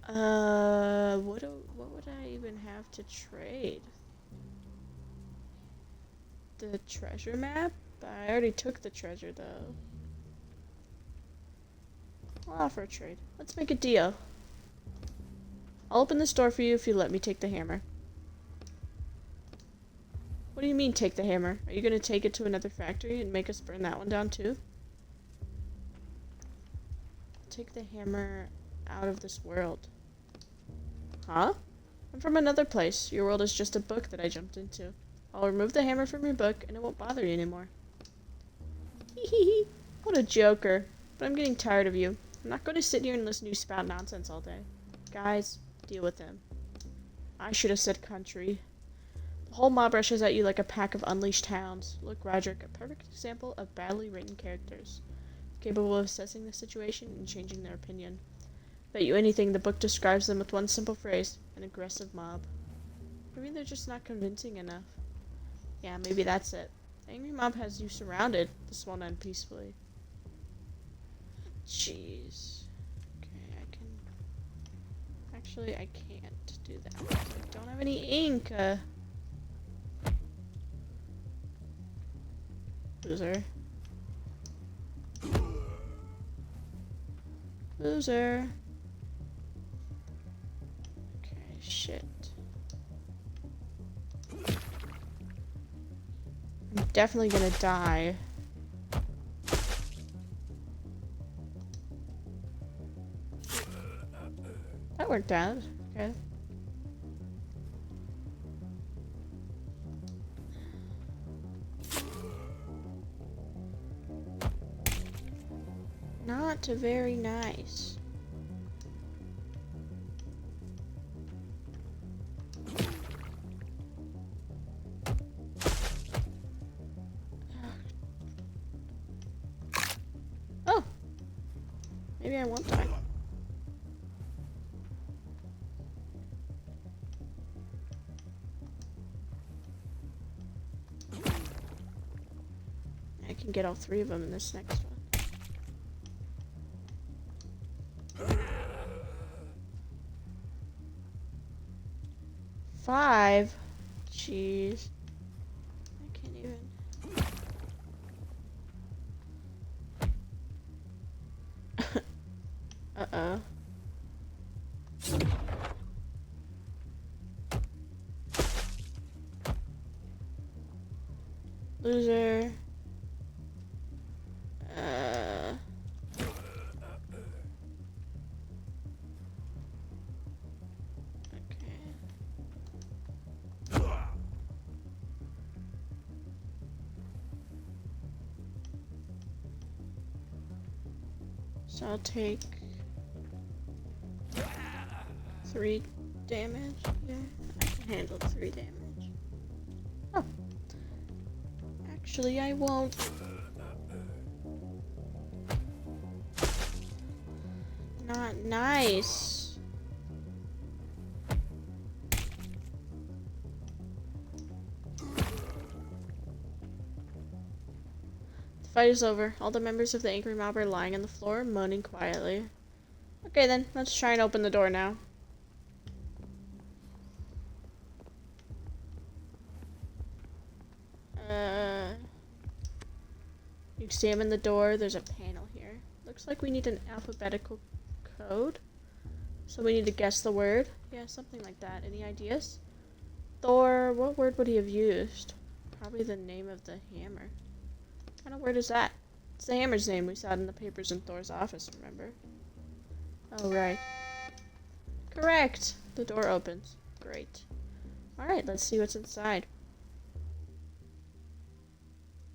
What would I even have to trade? The treasure map? I already took the treasure, though. I'll offer a trade. Let's make a deal. I'll open this door for you if you let me take the hammer. What do you mean, take the hammer? Are you going to take it to another factory and make us burn that one down, too? Take the hammer out of this world. Huh? I'm from another place. Your world is just a book that I jumped into. I'll remove the hammer from your book, and it won't bother you anymore. Hehehe. What a joker. But I'm getting tired of you. I'm not going to sit here and listen to you spout nonsense all day. Guys, deal with him. I should have said country. The whole mob rushes at you like a pack of unleashed hounds. Look, Roderick, a perfect example of badly written characters, capable of assessing the situation and changing their opinion. Bet you anything the book describes them with one simple phrase, an aggressive mob. Maybe they're just not convincing enough. Yeah, maybe that's it. The angry mob has you surrounded. This won't end peacefully. Jeez. Okay, I can... Actually, I can't do that. I don't have any ink. Loser. Loser. Okay, shit. I'm definitely gonna die. That worked out. Okay. Not very nice. Oh! Maybe I won't die. I can get all three of them in this next one. Five? Jeez. I can't even... Uh-oh. Loser. So I'll take 3 damage. Yeah, I can handle 3 damage. Oh. Actually, I won't. Not nice. The fight is over. All the members of the angry mob are lying on the floor, moaning quietly. Okay then, let's try and open the door now. You examine the door, there's a panel here. Looks like we need an alphabetical code. So we need to guess the word. Yeah, something like that. Any ideas? Thor, what word would he have used? Probably the name of the hammer. What kind of word is that? It's the hammer's name. We saw it in the papers in Thor's office, remember? Oh, right. Correct! The door opens. Great. Alright, let's see what's inside.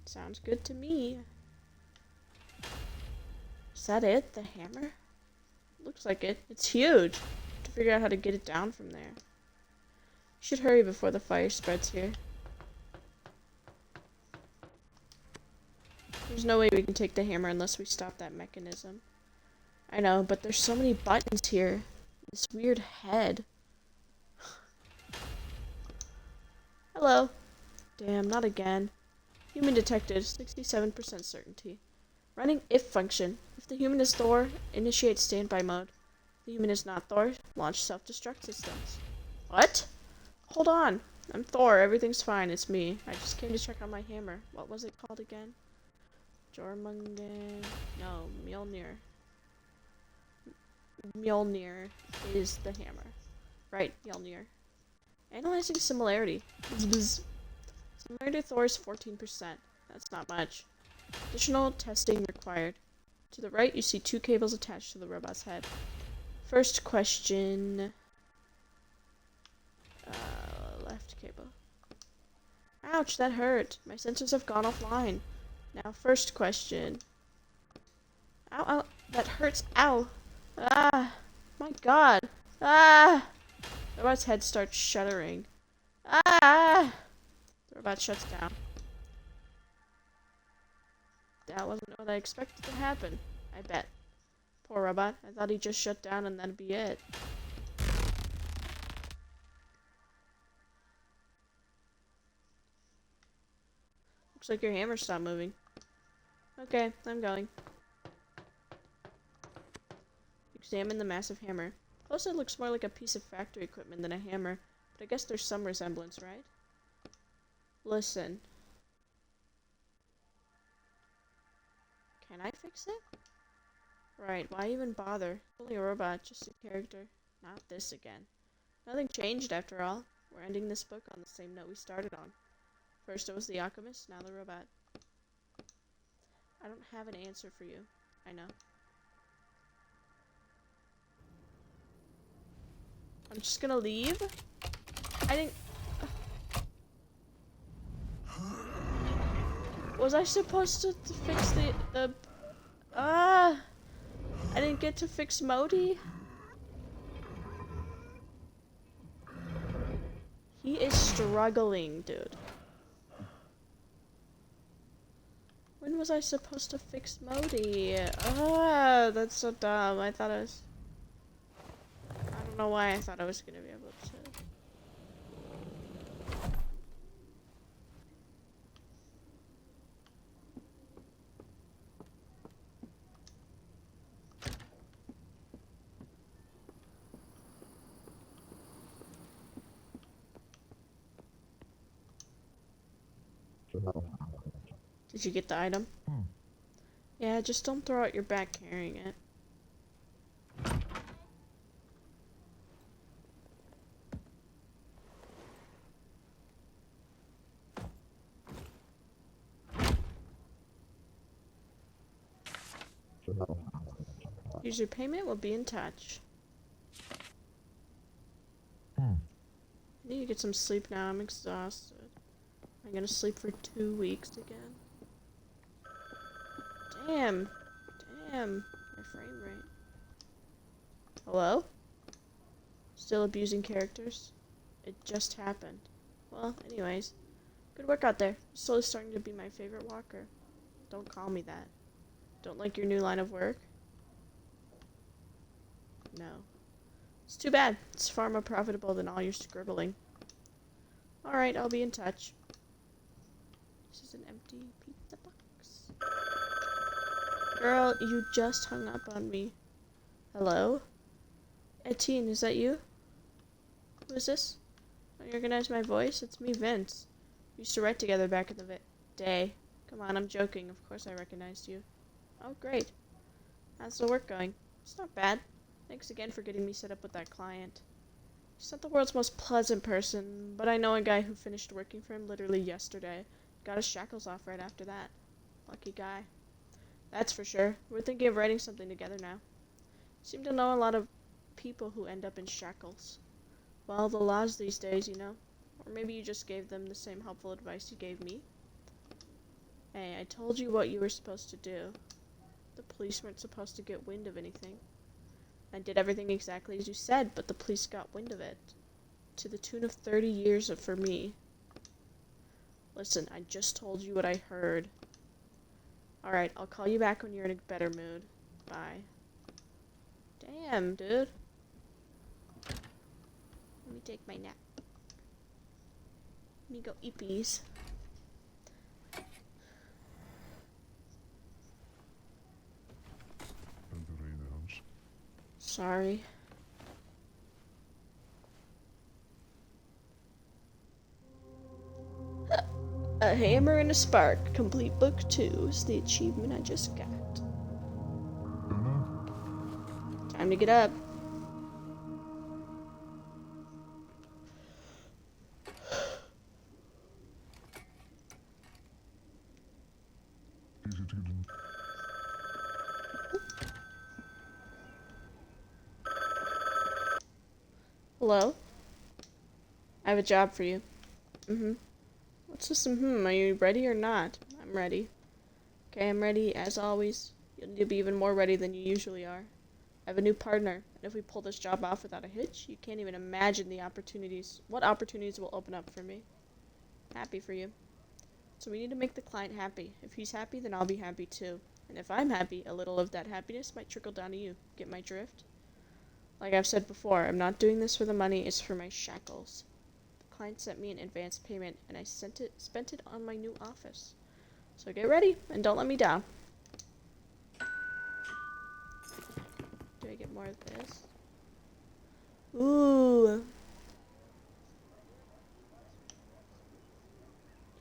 Sounds good to me. Is that it? The hammer? Looks like it. It's huge. To figure out how to get it down from there. Should hurry before the fire spreads here. There's no way we can take the hammer unless we stop that mechanism. I know, but there's so many buttons here. This weird head. Hello. Damn, not again. Human detected. 67% certainty. Running if function. If the human is Thor, initiate standby mode. If the human is not Thor, launch self-destruct systems. What? Hold on. I'm Thor. Everything's fine. It's me. I just came to check on my hammer. What was it called again? Jormungand. No, Mjolnir. Mjolnir is the hammer. Right, Mjolnir. Analyzing similarity. Bzz. Similarity to Thor's 14%. That's not much. Additional testing required. To the right, you see 2 cables attached to the robot's head. First question. Left cable. Ouch, that hurt. My sensors have gone offline. Now, first question. Ow, ow, that hurts. Ow. Ah, my god. Ah. The robot's head starts shuddering. Ah. The robot shuts down. That wasn't what I expected to happen, I bet. Poor robot. I thought he just shut down and that'd be it. Looks like your hammer stopped moving. Okay, I'm going. Examine the massive hammer. Close, it looks more like a piece of factory equipment than a hammer, but I guess there's some resemblance, right? Listen. Can I fix it? Right, why even bother? Only a robot, just a character. Not this again. Nothing changed after all. We're ending this book on the same note we started on. First it was the alchemist, now the robot. I don't have an answer for you. I know. I'm just gonna leave. I didn't... Was I supposed to fix the... I didn't get to fix Modi? He is struggling, dude. When was I supposed to fix Modi? That's so dumb. I thought I was... I don't know why I thought I was gonna be able to... Did you get the item? Yeah, just don't throw out your back carrying it. User payment will be in touch. I need to get some sleep now. I'm exhausted. I'm gonna sleep for 2 weeks again. Damn. My frame Hello? Still abusing characters? It just happened. Well, anyways. Good work out there. Slowly starting to be my favorite walker. Don't call me that. Don't like your new line of work? No. It's too bad. It's far more profitable than all your scribbling. Alright, I'll be in touch. This is an empty pizza box. Girl, you just hung up on me. Hello? Etienne, is that you? Who is this? Don't you recognize my voice? It's me, Vince. We used to write together back in the day. Come on, I'm joking. Of course I recognized you. Oh, great. How's the work going? It's not bad. Thanks again for getting me set up with that client. He's not the world's most pleasant person, but I know a guy who finished working for him literally yesterday. Got his shackles off right after that. Lucky guy. That's for sure. We're thinking of writing something together now. Seem to know a lot of people who end up in shackles. Well, the laws these days, you know. Or maybe you just gave them the same helpful advice you gave me. Hey, I told you what you were supposed to do. The police weren't supposed to get wind of anything. I did everything exactly as you said, but the police got wind of it. To the tune of 30 years for me. Listen, I just told you what I heard. Alright, I'll call you back when you're in a better mood. Bye. Damn, dude. Let me take my nap. Let me go eat peas. Sorry. A hammer and a spark. Complete book 2 is the achievement I just got. Time to get up. Hello? I have a job for you. What's this? Are you ready or not? I'm ready. Okay, I'm ready, as always. You'll need to be even more ready than you usually are. I have a new partner, and if we pull this job off without a hitch, you can't even imagine what opportunities will open up for me. Happy for you. So we need to make the client happy. If he's happy, then I'll be happy too. And if I'm happy, a little of that happiness might trickle down to you. Get my drift? Like I've said before, I'm not doing this for the money, it's for my shackles. The client sent me an advance payment, and I spent it on my new office. So get ready, and don't let me down. Do I get more of this? Ooh.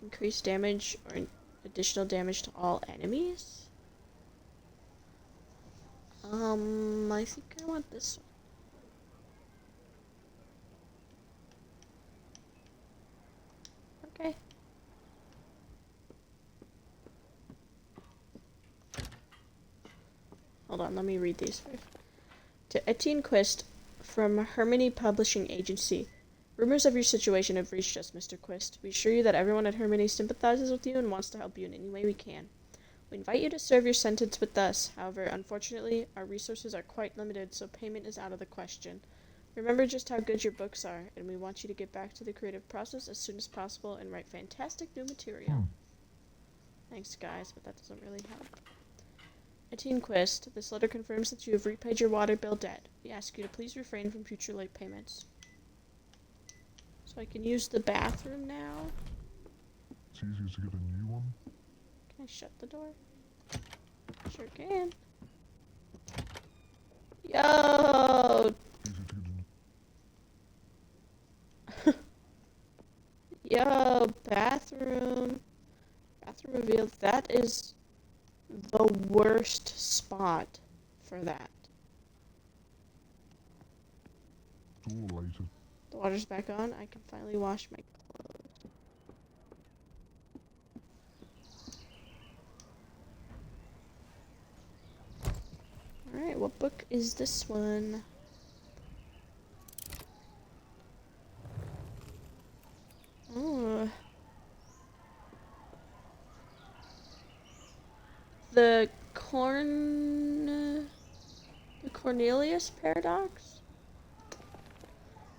Increased damage or additional damage to all enemies? I think I want this one. Okay. Hold on, let me read these first. To Etienne Quist from Hermione Publishing Agency. Rumors of your situation have reached us, Mr. Quist. We assure you that everyone at Hermione sympathizes with you and wants to help you in any way we can. We invite you to serve your sentence with us. However, unfortunately, our resources are quite limited, so payment is out of the question. Remember just how good your books are, and we want you to get back to the creative process as soon as possible and write fantastic new material. Thanks, guys, but that doesn't really help. Etienne Quist, this letter confirms that you have repaid your water bill debt. We ask you to please refrain from future late payments. So I can use the bathroom now. It's easier to get a new one. Can I shut the door? Sure can. Yo! Yo, bathroom. Bathroom revealed. That is the worst spot for that. Door later. The water's back on. I can finally wash my clothes. Alright, what book is this one? Oh. The Cornelius paradox?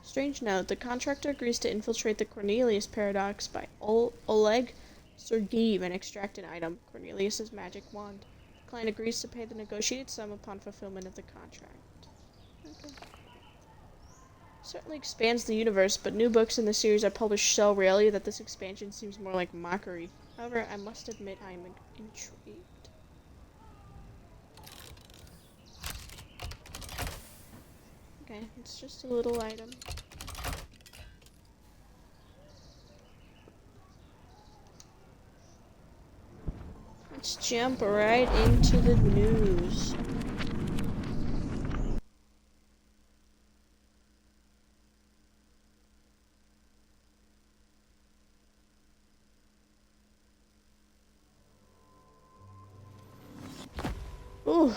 Strange note, the contractor agrees to infiltrate the Cornelius paradox by Oleg Sergeev and extract an item, Cornelius's magic wand. The client agrees to pay the negotiated sum upon fulfillment of the contract. Okay. Certainly expands the universe, but new books in the series are published so rarely that this expansion seems more like mockery. However, I must admit I am intrigued. Okay, it's just a little item. Let's jump right into the news. Ooh.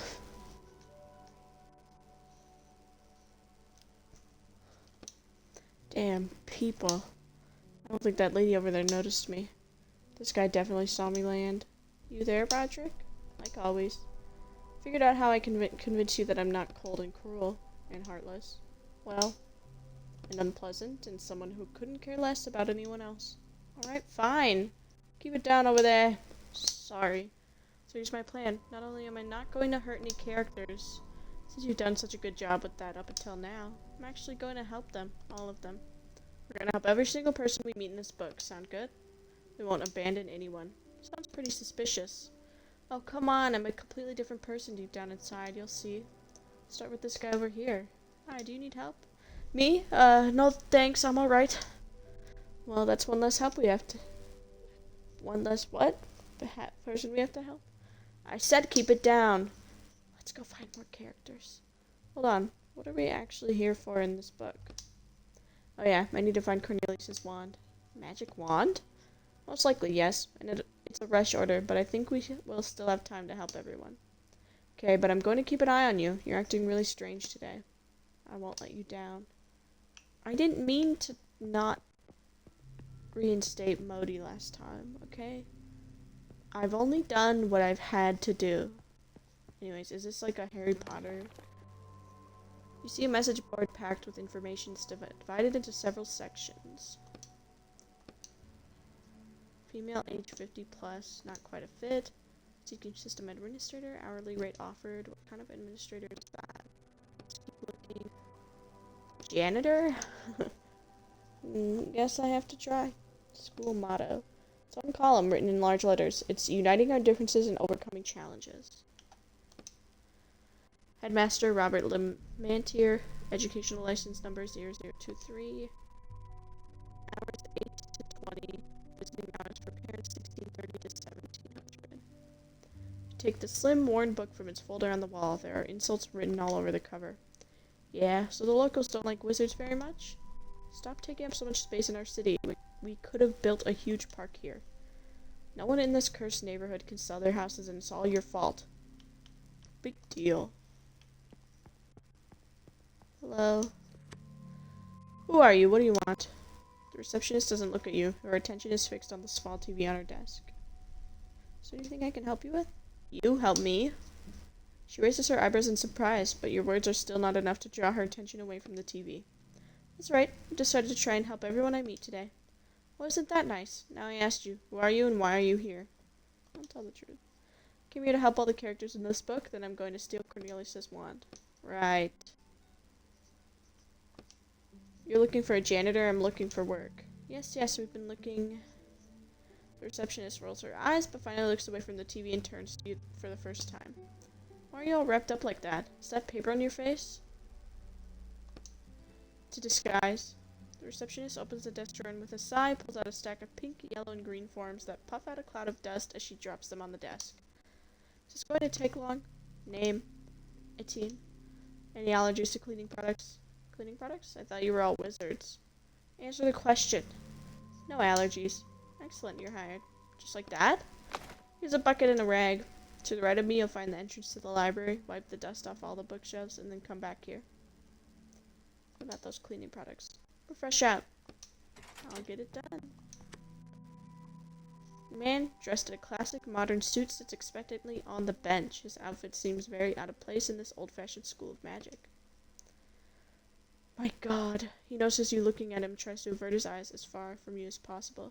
Damn, people. I don't think that lady over there noticed me. This guy definitely saw me land. You there, Roderick? Like always. Figured out how I can convince you that I'm not cold and cruel and heartless. Well, and unpleasant, and someone who couldn't care less about anyone else. Alright, fine. Keep it down over there. Sorry. So here's my plan. Not only am I not going to hurt any characters, since you've done such a good job with that up until now, I'm actually going to help them. All of them. We're going to help every single person we meet in this book. Sound good? We won't abandon anyone. Sounds pretty suspicious. Oh, come on. I'm a completely different person deep down inside. You'll see. Start with this guy over here. Hi, do you need help? Me? No thanks. I'm alright. Well, that's one less help we have to... One less what? Person we have to help? I said keep it down. Let's go find more characters. Hold on. What are we actually here for in this book? Oh yeah, I need to find Cornelius's wand. Magic wand? Most likely, yes. And it's a rush order, but I think we'll still have time to help everyone. Okay, but I'm going to keep an eye on you. You're acting really strange today. I won't let you down. I didn't mean to not reinstate Modi last time, okay? I've only done what I've had to do. Anyways, is this like a Harry Potter? You see a message board packed with information divided into several sections. Female, age 50 plus, not quite a fit. Seeking system administrator, hourly rate offered. What kind of administrator is that? Let's keep looking. Janitor? Guess I have to try. School motto. It's one column written in large letters. It's uniting our differences and overcoming challenges. Headmaster Robert Lemantier. Educational license number 0023. Hours 8 to 20. Visiting hours for parents 1630 to 1700. Take the slim, worn book from its folder on the wall. There are insults written all over the cover. Yeah, so the locals don't like wizards very much? Stop taking up so much space in our city. We could have built a huge park here. No one in this cursed neighborhood can sell their houses, and it's all your fault. Big deal. Hello? Who are you? What do you want? The receptionist doesn't look at you. Her attention is fixed on the small TV on her desk. Is there anything I can help you with? You help me? She raises her eyebrows in surprise, but your words are still not enough to draw her attention away from the TV. That's right. I decided to try and help everyone I meet today. Well, isn't that nice? Now I asked you, who are you and why are you here? I'll tell the truth. I came here to help all the characters in this book, then I'm going to steal Cornelius's wand. Right. You're looking for a janitor, I'm looking for work. Yes, we've been looking... The receptionist rolls her eyes, but finally looks away from the TV and turns to you for the first time. Why are you all wrapped up like that? Is that paper on your face? To disguise. The receptionist opens the desk drawer and with a sigh pulls out a stack of pink, yellow, and green forms that puff out a cloud of dust as she drops them on the desk. Is this going to take long? Name. Etienne. Any allergies to cleaning products? Cleaning products? I thought you were all wizards. Answer the question. No allergies. Excellent, you're hired. Just like that? Here's a bucket and a rag. To the right of me, you'll find the entrance to the library. Wipe the dust off all the bookshelves, and then come back here. What about those cleaning products? We're fresh out. I'll get it done. A man dressed in a classic modern suit sits expectantly on the bench. His outfit seems very out of place in this old-fashioned school of magic. My God. He notices you looking at him and tries to avert his eyes as far from you as possible.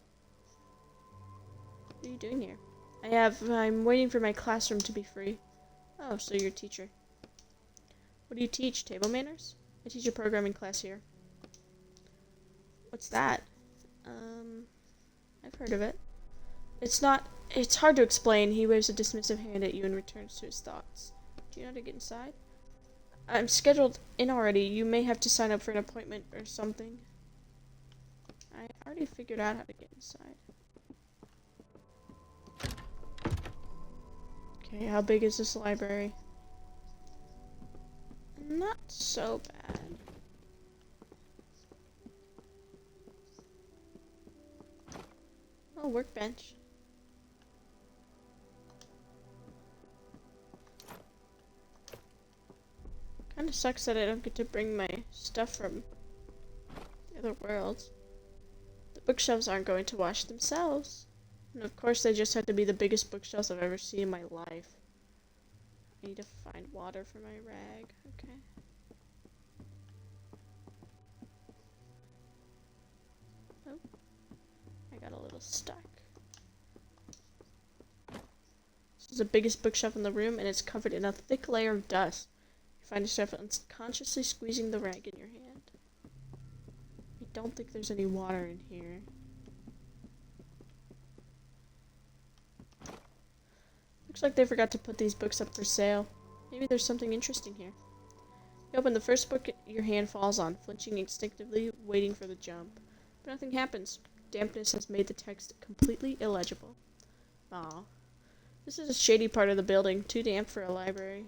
What are you doing here? I'm waiting for my classroom to be free. Oh, so you're a teacher. What do you teach? Table manners? I teach a programming class here. What's that? I've heard of it. It's hard to explain. He waves a dismissive hand at you and returns to his thoughts. Do you know how to get inside? I'm scheduled in already. You may have to sign up for an appointment or something. I already figured out how to get inside. Okay, how big is this library? Not so bad. Oh, workbench. Kinda sucks that I don't get to bring my stuff from the other worlds. The bookshelves aren't going to wash themselves. And of course they just had to be the biggest bookshelves I've ever seen in my life. I need to find water for my rag. Okay. Oh. I got a little stuck. This is the biggest bookshelf in the room and it's covered in a thick layer of dust. You find yourself unconsciously squeezing the rag in your hand. I don't think there's any water in here. Looks like they forgot to put these books up for sale. Maybe there's something interesting here. You open the first book your hand falls on, flinching instinctively, waiting for the jump. But nothing happens. Dampness has made the text completely illegible. Aw. This is a shady part of the building, too damp for a library.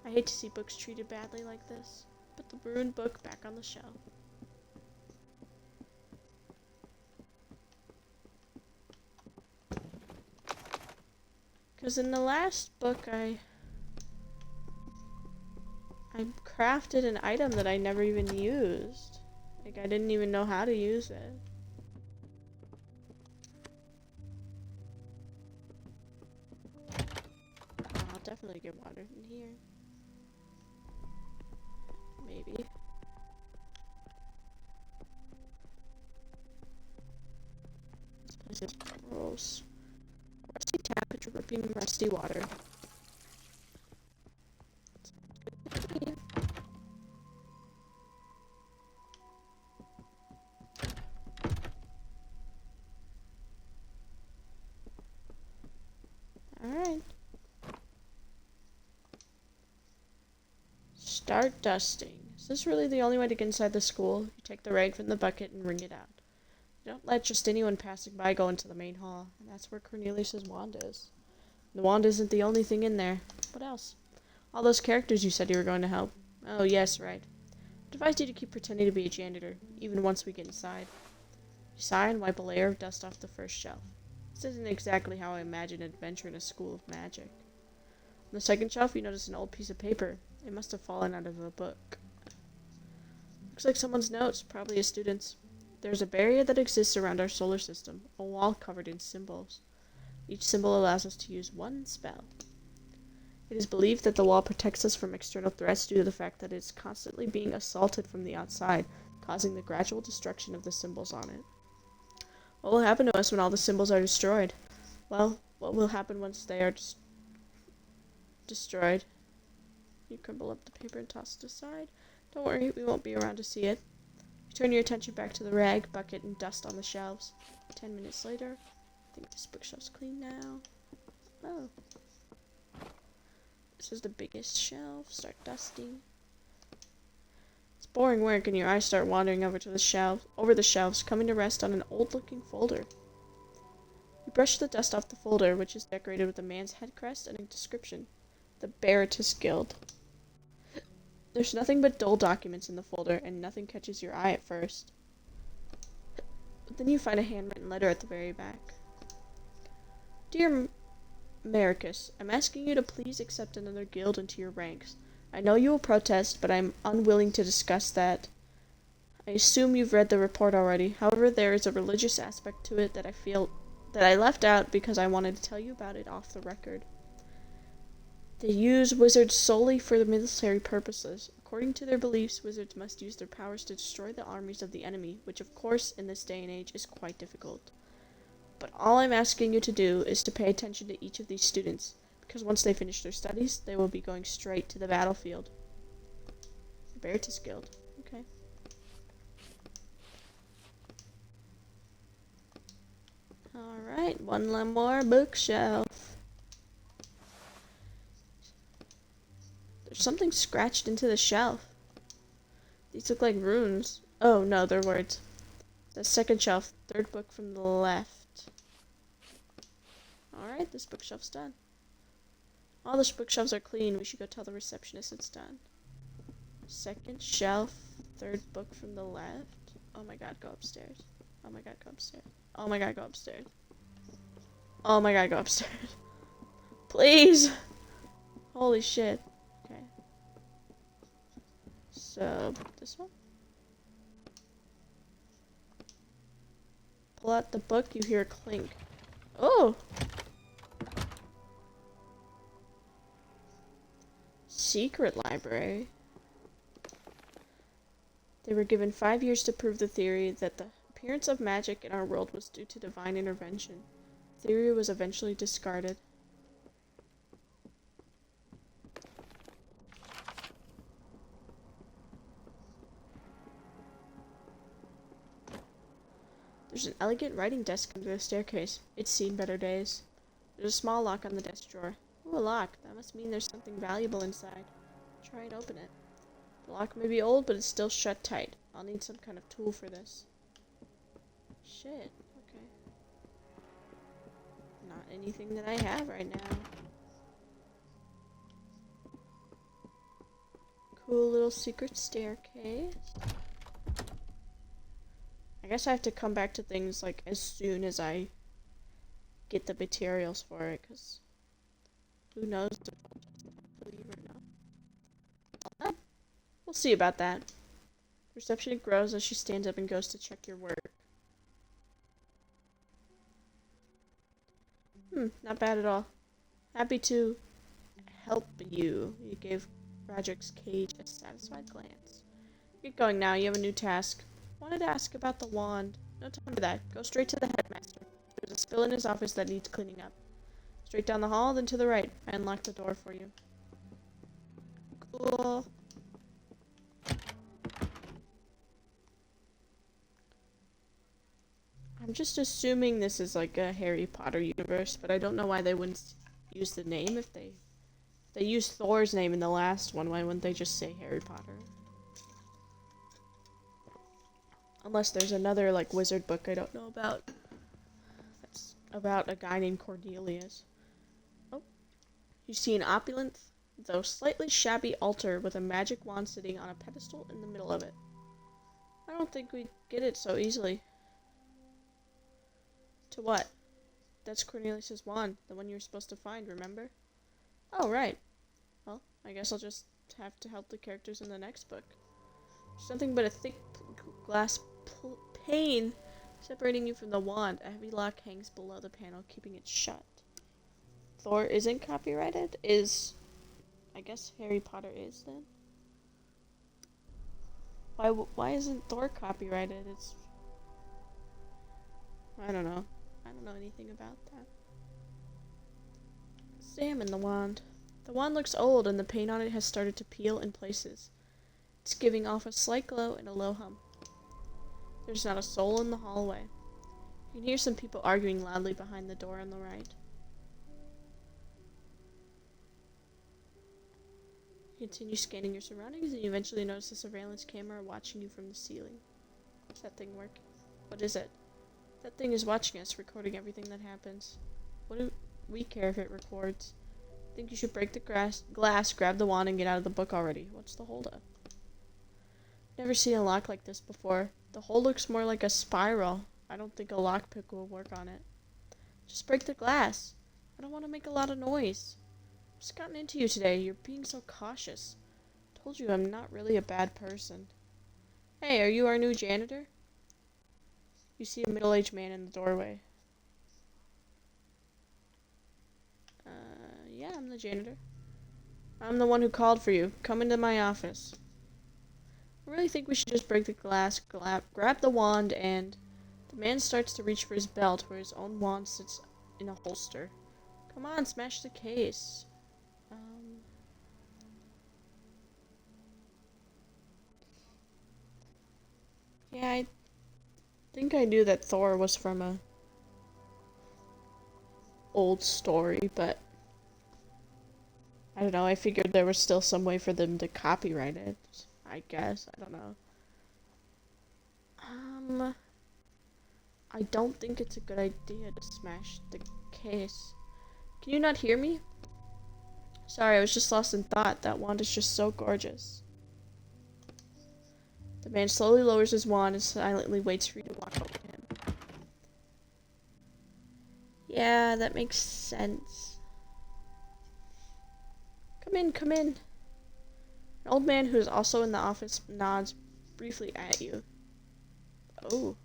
I hate to see books treated badly like this. Put the ruined book back on the shelf. Because in the last book I crafted an item that I never even used. Like, I didn't even know how to use it. I'll definitely get water in here. Maybe. This place is gross. Rusty tap, dripping rusty water. Alright. Start dusting. Is this really the only way to get inside the school? You take the rag from the bucket and wring it out. You don't let just anyone passing by go into the main hall, and that's where Cornelius's wand is. The wand isn't the only thing in there. What else? All those characters you said you were going to help. Oh, yes, right. I advise you to keep pretending to be a janitor, even once we get inside. You sigh and wipe a layer of dust off the first shelf. This isn't exactly how I imagine an adventure in a school of magic. On the second shelf, you notice an old piece of paper. It must have fallen out of a book. Looks like someone's notes, probably a student's. There's a barrier that exists around our solar system, a wall covered in symbols. Each symbol allows us to use one spell. It is believed that the wall protects us from external threats due to the fact that it is constantly being assaulted from the outside, causing the gradual destruction of the symbols on it. What will happen to us when all the symbols are destroyed? Well, what will happen once they are destroyed? You crumble up the paper and toss it aside. Don't worry, we won't be around to see it. You turn your attention back to the rag, bucket, and dust on the shelves. 10 minutes later, I think this bookshelf's clean now. Oh. This is the biggest shelf. Start dusting. It's boring work, and your eyes start wandering over the shelves, coming to rest on an old-looking folder. You brush the dust off the folder, which is decorated with a man's head crest and a description. The Baratus Guild. There's nothing but dull documents in the folder, and nothing catches your eye at first. But then you find a handwritten letter at the very back. Dear Maricus, I'm asking you to please accept another guild into your ranks. I know you will protest, but I'm unwilling to discuss that. I assume you've read the report already. However, there is a religious aspect to it that I feel that I left out because I wanted to tell you about it off the record. They use wizards solely for the military purposes. According to their beliefs, wizards must use their powers to destroy the armies of the enemy, which of course, in this day and age, is quite difficult. But all I'm asking you to do is to pay attention to each of these students, because once they finish their studies, they will be going straight to the battlefield. The Veritas Guild. Okay. Alright, one more bookshelf. There's something scratched into the shelf. These look like runes. Oh, no, they're words. The second shelf, third book from the left. Alright, this bookshelf's done. All the bookshelves are clean. We should go tell the receptionist it's done. Second shelf, third book from the left. Oh my god, go upstairs. Oh my god, go upstairs. Oh my god, go upstairs. Oh my god, go upstairs. Please! Holy shit. Okay. So, this one? Pull out the book, you hear a clink. Oh! Secret library. They were given 5 years to prove the theory that the appearance of magic in our world was due to divine intervention. The theory was eventually discarded. There's an elegant writing desk under the staircase. It's seen better days. There's a small lock on the desk drawer. Ooh, a lock. That must mean there's something valuable inside. Try and open it. The lock may be old, but it's still shut tight. I'll need some kind of tool for this. Shit. Okay. Not anything that I have right now. Cool little secret staircase. I guess I have to come back to things like as soon as I get the materials for it, because who knows if I'll just leave or not. We'll see about that. The reception grows as she stands up and goes to check your work. Not bad at all. Happy to help you. You gave Roderick's cage a satisfied glance. Get going now, you have a new task. Wanted to ask about the wand. No time for that. Go straight to the headmaster. There's a spill in his office that needs cleaning up. Straight down the hall, then to the right. I unlocked the door for you. Cool. I'm just assuming this is like a Harry Potter universe, but I don't know why they wouldn't use the name if they used Thor's name in the last one. Why wouldn't they just say Harry Potter? Unless there's another, like, wizard book I don't know about. That's about a guy named Cornelius. Oh. You see an opulent, though slightly shabby altar with a magic wand sitting on a pedestal in the middle of it. I don't think we'd get it so easily. To what? That's Cornelius's wand, the one you were supposed to find, remember? Oh, right. Well, I guess I'll just have to help the characters in the next book. There's nothing but a thick glass pane separating you from the wand. A heavy lock hangs below the panel, keeping it shut. Thor isn't copyrighted? I guess Harry Potter is, then? Why isn't Thor copyrighted? I don't know. I don't know anything about that. Examine the wand. The wand looks old, and the paint on it has started to peel in places. It's giving off a slight glow and a low hum. There's not a soul in the hallway. You can hear some people arguing loudly behind the door on the right. You continue scanning your surroundings, and you eventually notice a surveillance camera watching you from the ceiling. Does that thing work? What is it? That thing is watching us, recording everything that happens. What do we care if it records? I think you should break the glass, grab the wand, and get out of the book already. What's the holdup? Never seen a lock like this before. The hole looks more like a spiral. I don't think a lockpick will work on it. Just break the glass. I don't want to make a lot of noise. I've just gotten into you today. You're being so cautious. Told you I'm not really a bad person. Hey, are you our new janitor? You see a middle-aged man in the doorway. janitor. I'm the one who called for you. Come into my office. I really think we should just break the glass, grab the wand, and... The man starts to reach for his belt where his own wand sits in a holster. Come on, smash the case. Yeah, I think I knew that Thor was from a old story, but I don't know, I figured there was still some way for them to copyright it. I guess. I don't know. I don't think it's a good idea to smash the case. Can you not hear me? Sorry, I was just lost in thought. That wand is just so gorgeous. The man slowly lowers his wand and silently waits for you to walk over to him. Yeah, that makes sense. Come in, come in. An old man who is also in the office nods briefly at you. Oh.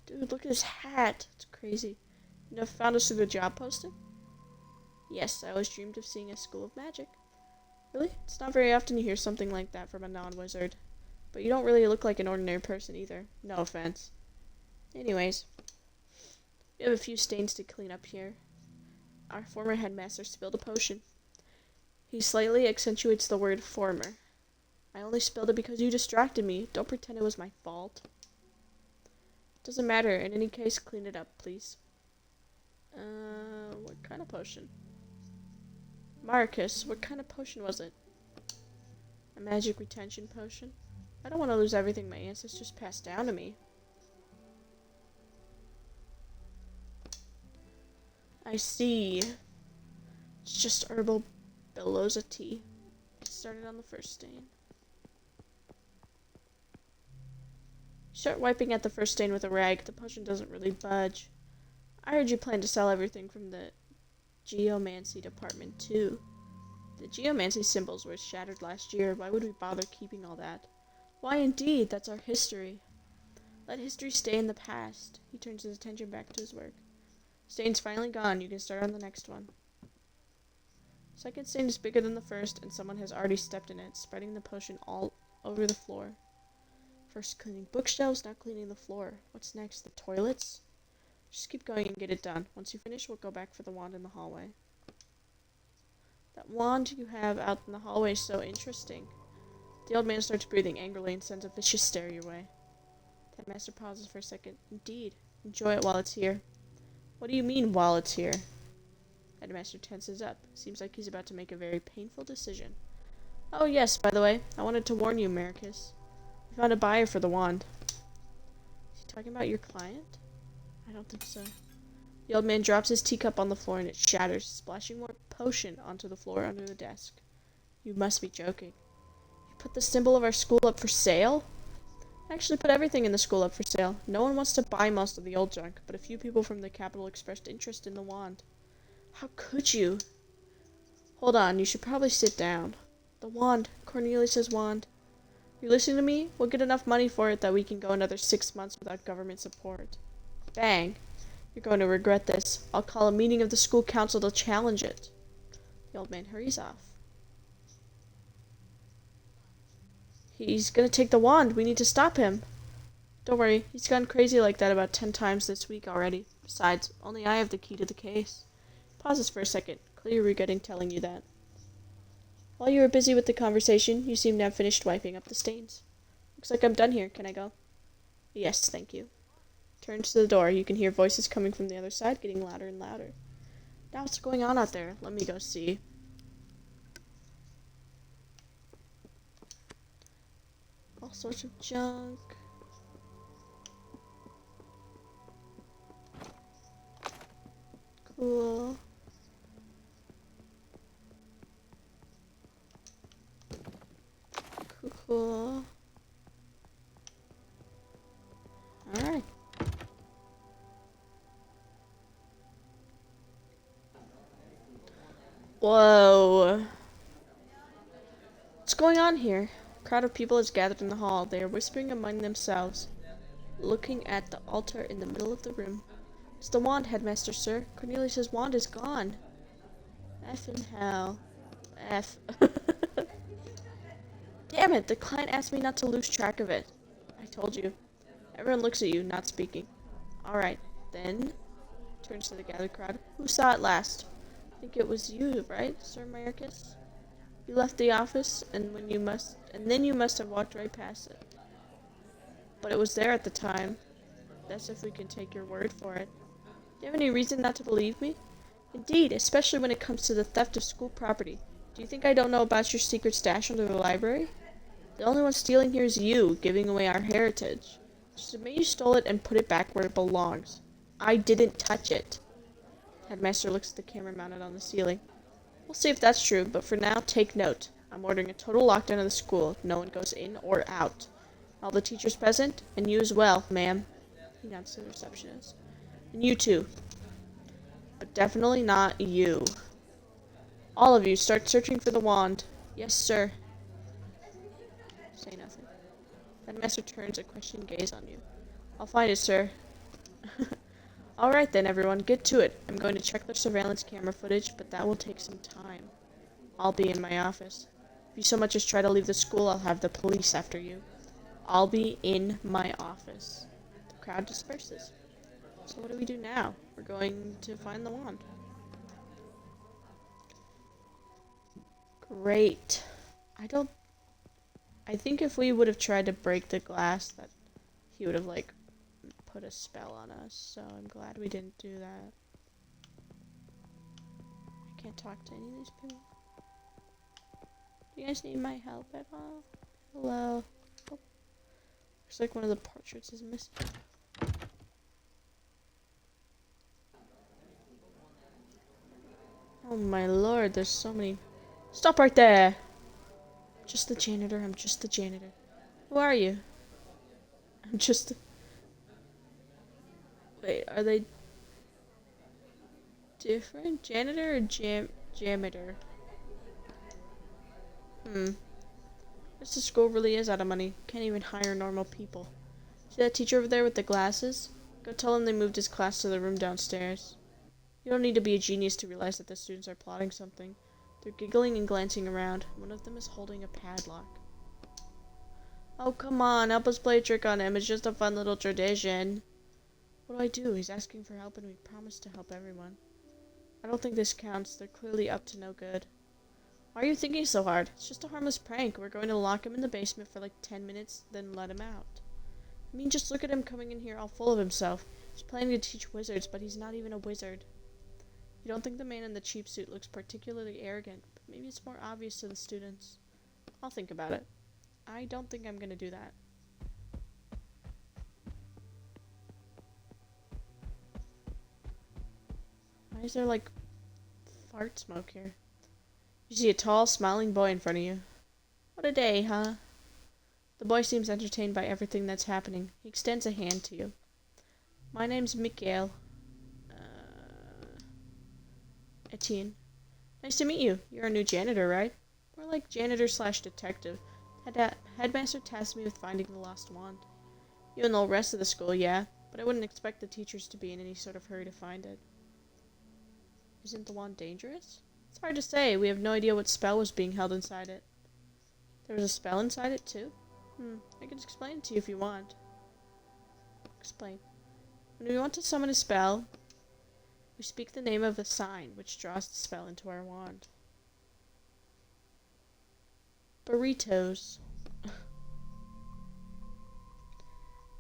Dude, look at his hat. It's crazy. You know, found us through the job posting? Yes, I always dreamed of seeing a school of magic. Really? It's not very often you hear something like that from a non-wizard. But you don't really look like an ordinary person either. No offense. Anyways, we have a few stains to clean up here. Our former headmaster spilled a potion. He slightly accentuates the word former. I only spilled it because you distracted me. Don't pretend it was my fault. Doesn't matter. In any case, clean it up, please. What kind of potion? Marcus, what kind of potion was it? A magic retention potion? I don't want to lose everything my ancestors passed down to me. I see. It's just herbal Belosa tea. Started on the first stain. Start wiping at the first stain with a rag. The potion doesn't really budge. I heard you plan to sell everything from the geomancy department too. The geomancy symbols were shattered last year. Why would we bother keeping all that? Why indeed, that's our history. Let history stay in the past. He turns his attention back to his work. Stain's finally gone. You can start on the next one. Second stain is bigger than the first, and someone has already stepped in it, spreading the potion all over the floor. First cleaning bookshelves, now cleaning the floor. What's next? The toilets? Just keep going and get it done. Once you finish, we'll go back for the wand in the hallway. That wand you have out in the hallway is so interesting. The old man starts breathing angrily and sends a vicious stare your way. The headmaster pauses for a second. Indeed. Enjoy it while it's here. What do you mean, while it's here? Headmaster tenses up. Seems like he's about to make a very painful decision. Oh yes, by the way, I wanted to warn you, Marcus. We found a buyer for the wand. Is he talking about your client? I don't think so. The old man drops his teacup on the floor and it shatters, splashing more potion onto the floor under the desk. You must be joking. You put the symbol of our school up for sale? I actually put everything in the school up for sale. No one wants to buy most of the old junk, but a few people from the capital expressed interest in the wand. How could you? Hold on, you should probably sit down. The wand. Cornelius's wand. You listening to me? We'll get enough money for it that we can go another 6 months without government support. Bang. You're going to regret this. I'll call a meeting of the school council to challenge it. The old man hurries off. He's gonna take the wand. We need to stop him. Don't worry. He's gone crazy like that about 10 times this week already. Besides, only I have the key to the case. Pauses for a second, clearly regretting telling you that. While you were busy with the conversation, you seem to have finished wiping up the stains. Looks like I'm done here. Can I go? Yes, thank you. Turns to the door. You can hear voices coming from the other side, getting louder and louder. Now what's going on out there? Let me go see. All sorts of junk. Cool. Cool. Alright. Whoa. What's going on here? A crowd of people has gathered in the hall. They are whispering among themselves, looking at the altar in the middle of the room. It's the wand, headmaster, sir. Cornelius's wand is gone. F in hell. F. Damn it, the client asked me not to lose track of it. I told you. Everyone looks at you, not speaking. Alright, then, turns to the gathered crowd. Who saw it last? I think it was you, right, Sir Marcus? You left the office, and then you must have walked right past it. But it was there at the time. That's if we can take your word for it. Do you have any reason not to believe me? Indeed, especially when it comes to the theft of school property. Do you think I don't know about your secret stash under the library? The only one stealing here is you, giving away our heritage. Just admit you stole it and put it back where it belongs. I didn't touch it. Headmaster looks at the camera mounted on the ceiling. We'll see if that's true, but for now, take note. I'm ordering a total lockdown of the school. No one goes in or out. All the teachers present, and you as well, ma'am. He nods to the receptionist. And you too. But definitely not you. All of you, start searching for the wand. Yes, sir. Say nothing. Headmaster turns a questioning gaze on you. I'll find it, sir. Alright then, everyone, get to it. I'm going to check the surveillance camera footage, but that will take some time. I'll be in my office. If you so much as try to leave the school, I'll have the police after you. I'll be in my office. The crowd disperses. So what do we do now? We're going to find the wand. Great. I think if we would have tried to break the glass, that he would have, like, put a spell on us. So I'm glad we didn't do that. I can't talk to any of these people. Do you guys need my help at all? Hello. Oh. Looks like one of the portraits is missing. Oh my lord, there's so many. Stop right there! Just the janitor, I'm just the janitor. Who are you? I'm just. Wait, are they different? Janitor or janitor? This school really is out of money. Can't even hire normal people. See that teacher over there with the glasses? Go tell him they moved his class to the room downstairs. You don't need to be a genius to realize that the students are plotting something. They're giggling and glancing around. One of them is holding a padlock. Oh, come on, help us play a trick on him. It's just a fun little tradition. What do I do? He's asking for help and we promised to help everyone. I don't think this counts. They're clearly up to no good. Why are you thinking so hard? It's just a harmless prank. We're going to lock him in the basement for like 10 minutes, then let him out. I mean, just look at him coming in here all full of himself. He's planning to teach wizards, but he's not even a wizard. You don't think the man in the cheap suit looks particularly arrogant, but maybe it's more obvious to the students. I'll think about it. I don't think I'm gonna do that. Why is there, like, fart smoke here? You see a tall, smiling boy in front of you. What a day, huh? The boy seems entertained by everything that's happening. He extends a hand to you. My name's Mikhail. Etienne. Nice to meet you. You're a new janitor, right? More like janitor slash detective. Headmaster tasked me with finding the lost wand. You and the rest of the school, yeah, but I wouldn't expect the teachers to be in any sort of hurry to find it. Isn't the wand dangerous? It's hard to say. We have no idea what spell was being held inside it. There was a spell inside it, too? I can explain it to you if you want. Explain. When we want to summon a spell, we speak the name of a sign, which draws the spell into our wand. Burritos.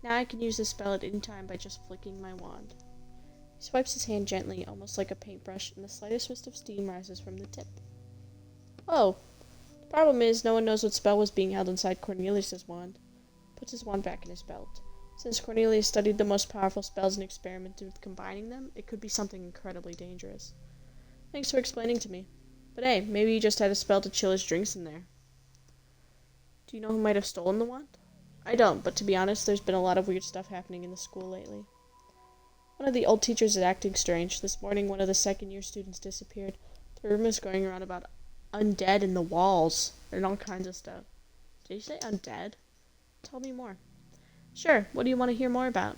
Now I can use this spell at any time by just flicking my wand. He swipes his hand gently, almost like a paintbrush, and the slightest wisp of steam rises from the tip. Oh. The problem is, no one knows what spell was being held inside Cornelius's wand. Puts his wand back in his belt. Since Cornelius studied the most powerful spells and experimented with combining them, it could be something incredibly dangerous. Thanks for explaining to me. But hey, maybe he just had a spell to chill his drinks in there. Do you know who might have stolen the wand? I don't, but to be honest, there's been a lot of weird stuff happening in the school lately. One of the old teachers is acting strange. This morning, one of the second-year students disappeared. The rumors going around about undead in the walls and all kinds of stuff. Did you say undead? Tell me more. Sure, what do you want to hear more about?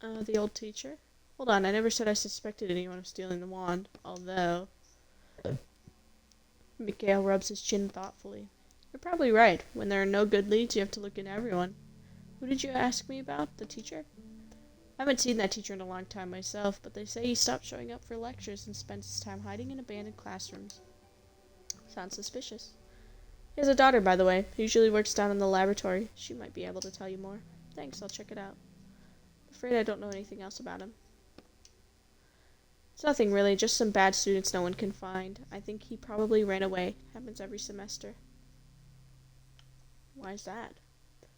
The old teacher? Hold on, I never said I suspected anyone of stealing the wand, although... Mikhail rubs his chin thoughtfully. You're probably right. When there are no good leads, you have to look into everyone. Who did you ask me about? The teacher? I haven't seen that teacher in a long time myself, but they say he stopped showing up for lectures and spends his time hiding in abandoned classrooms. Sounds suspicious. He has a daughter, by the way, who usually works down in the laboratory. She might be able to tell you more. Thanks, I'll check it out. I'm afraid I don't know anything else about him. It's nothing really, just some bad students no one can find. I think he probably ran away. Happens every semester. Why is that?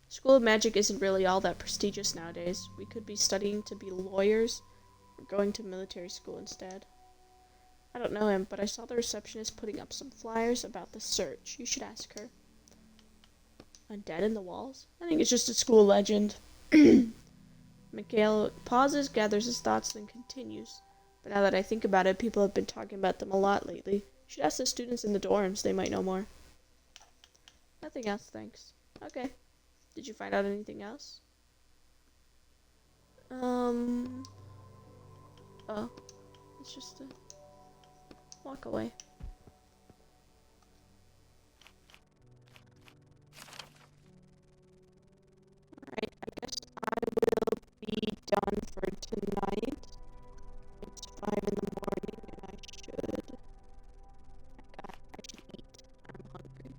School of Magic isn't really all that prestigious nowadays. We could be studying to be lawyers or going to military school instead. I don't know him, but I saw the receptionist putting up some flyers about the search. You should ask her. Undead in the walls? I think it's just a school legend. Mikhail pauses, gathers his thoughts, then continues. But now that I think about it, people have been talking about them a lot lately. You should ask the students in the dorms. They might know more. Nothing else, thanks. Okay. Did you find out anything else? Oh. It's just a walk away. Alright, I guess I will be done for tonight. It's 5 in the morning and I should eat. I'm hungry.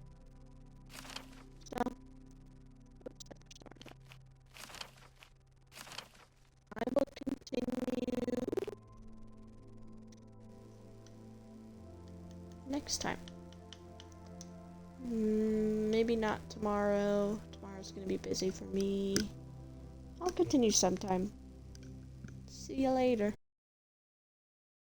So, I will continue next time. Maybe not tomorrow. Tomorrow's gonna be busy for me. I'll continue sometime. See you later.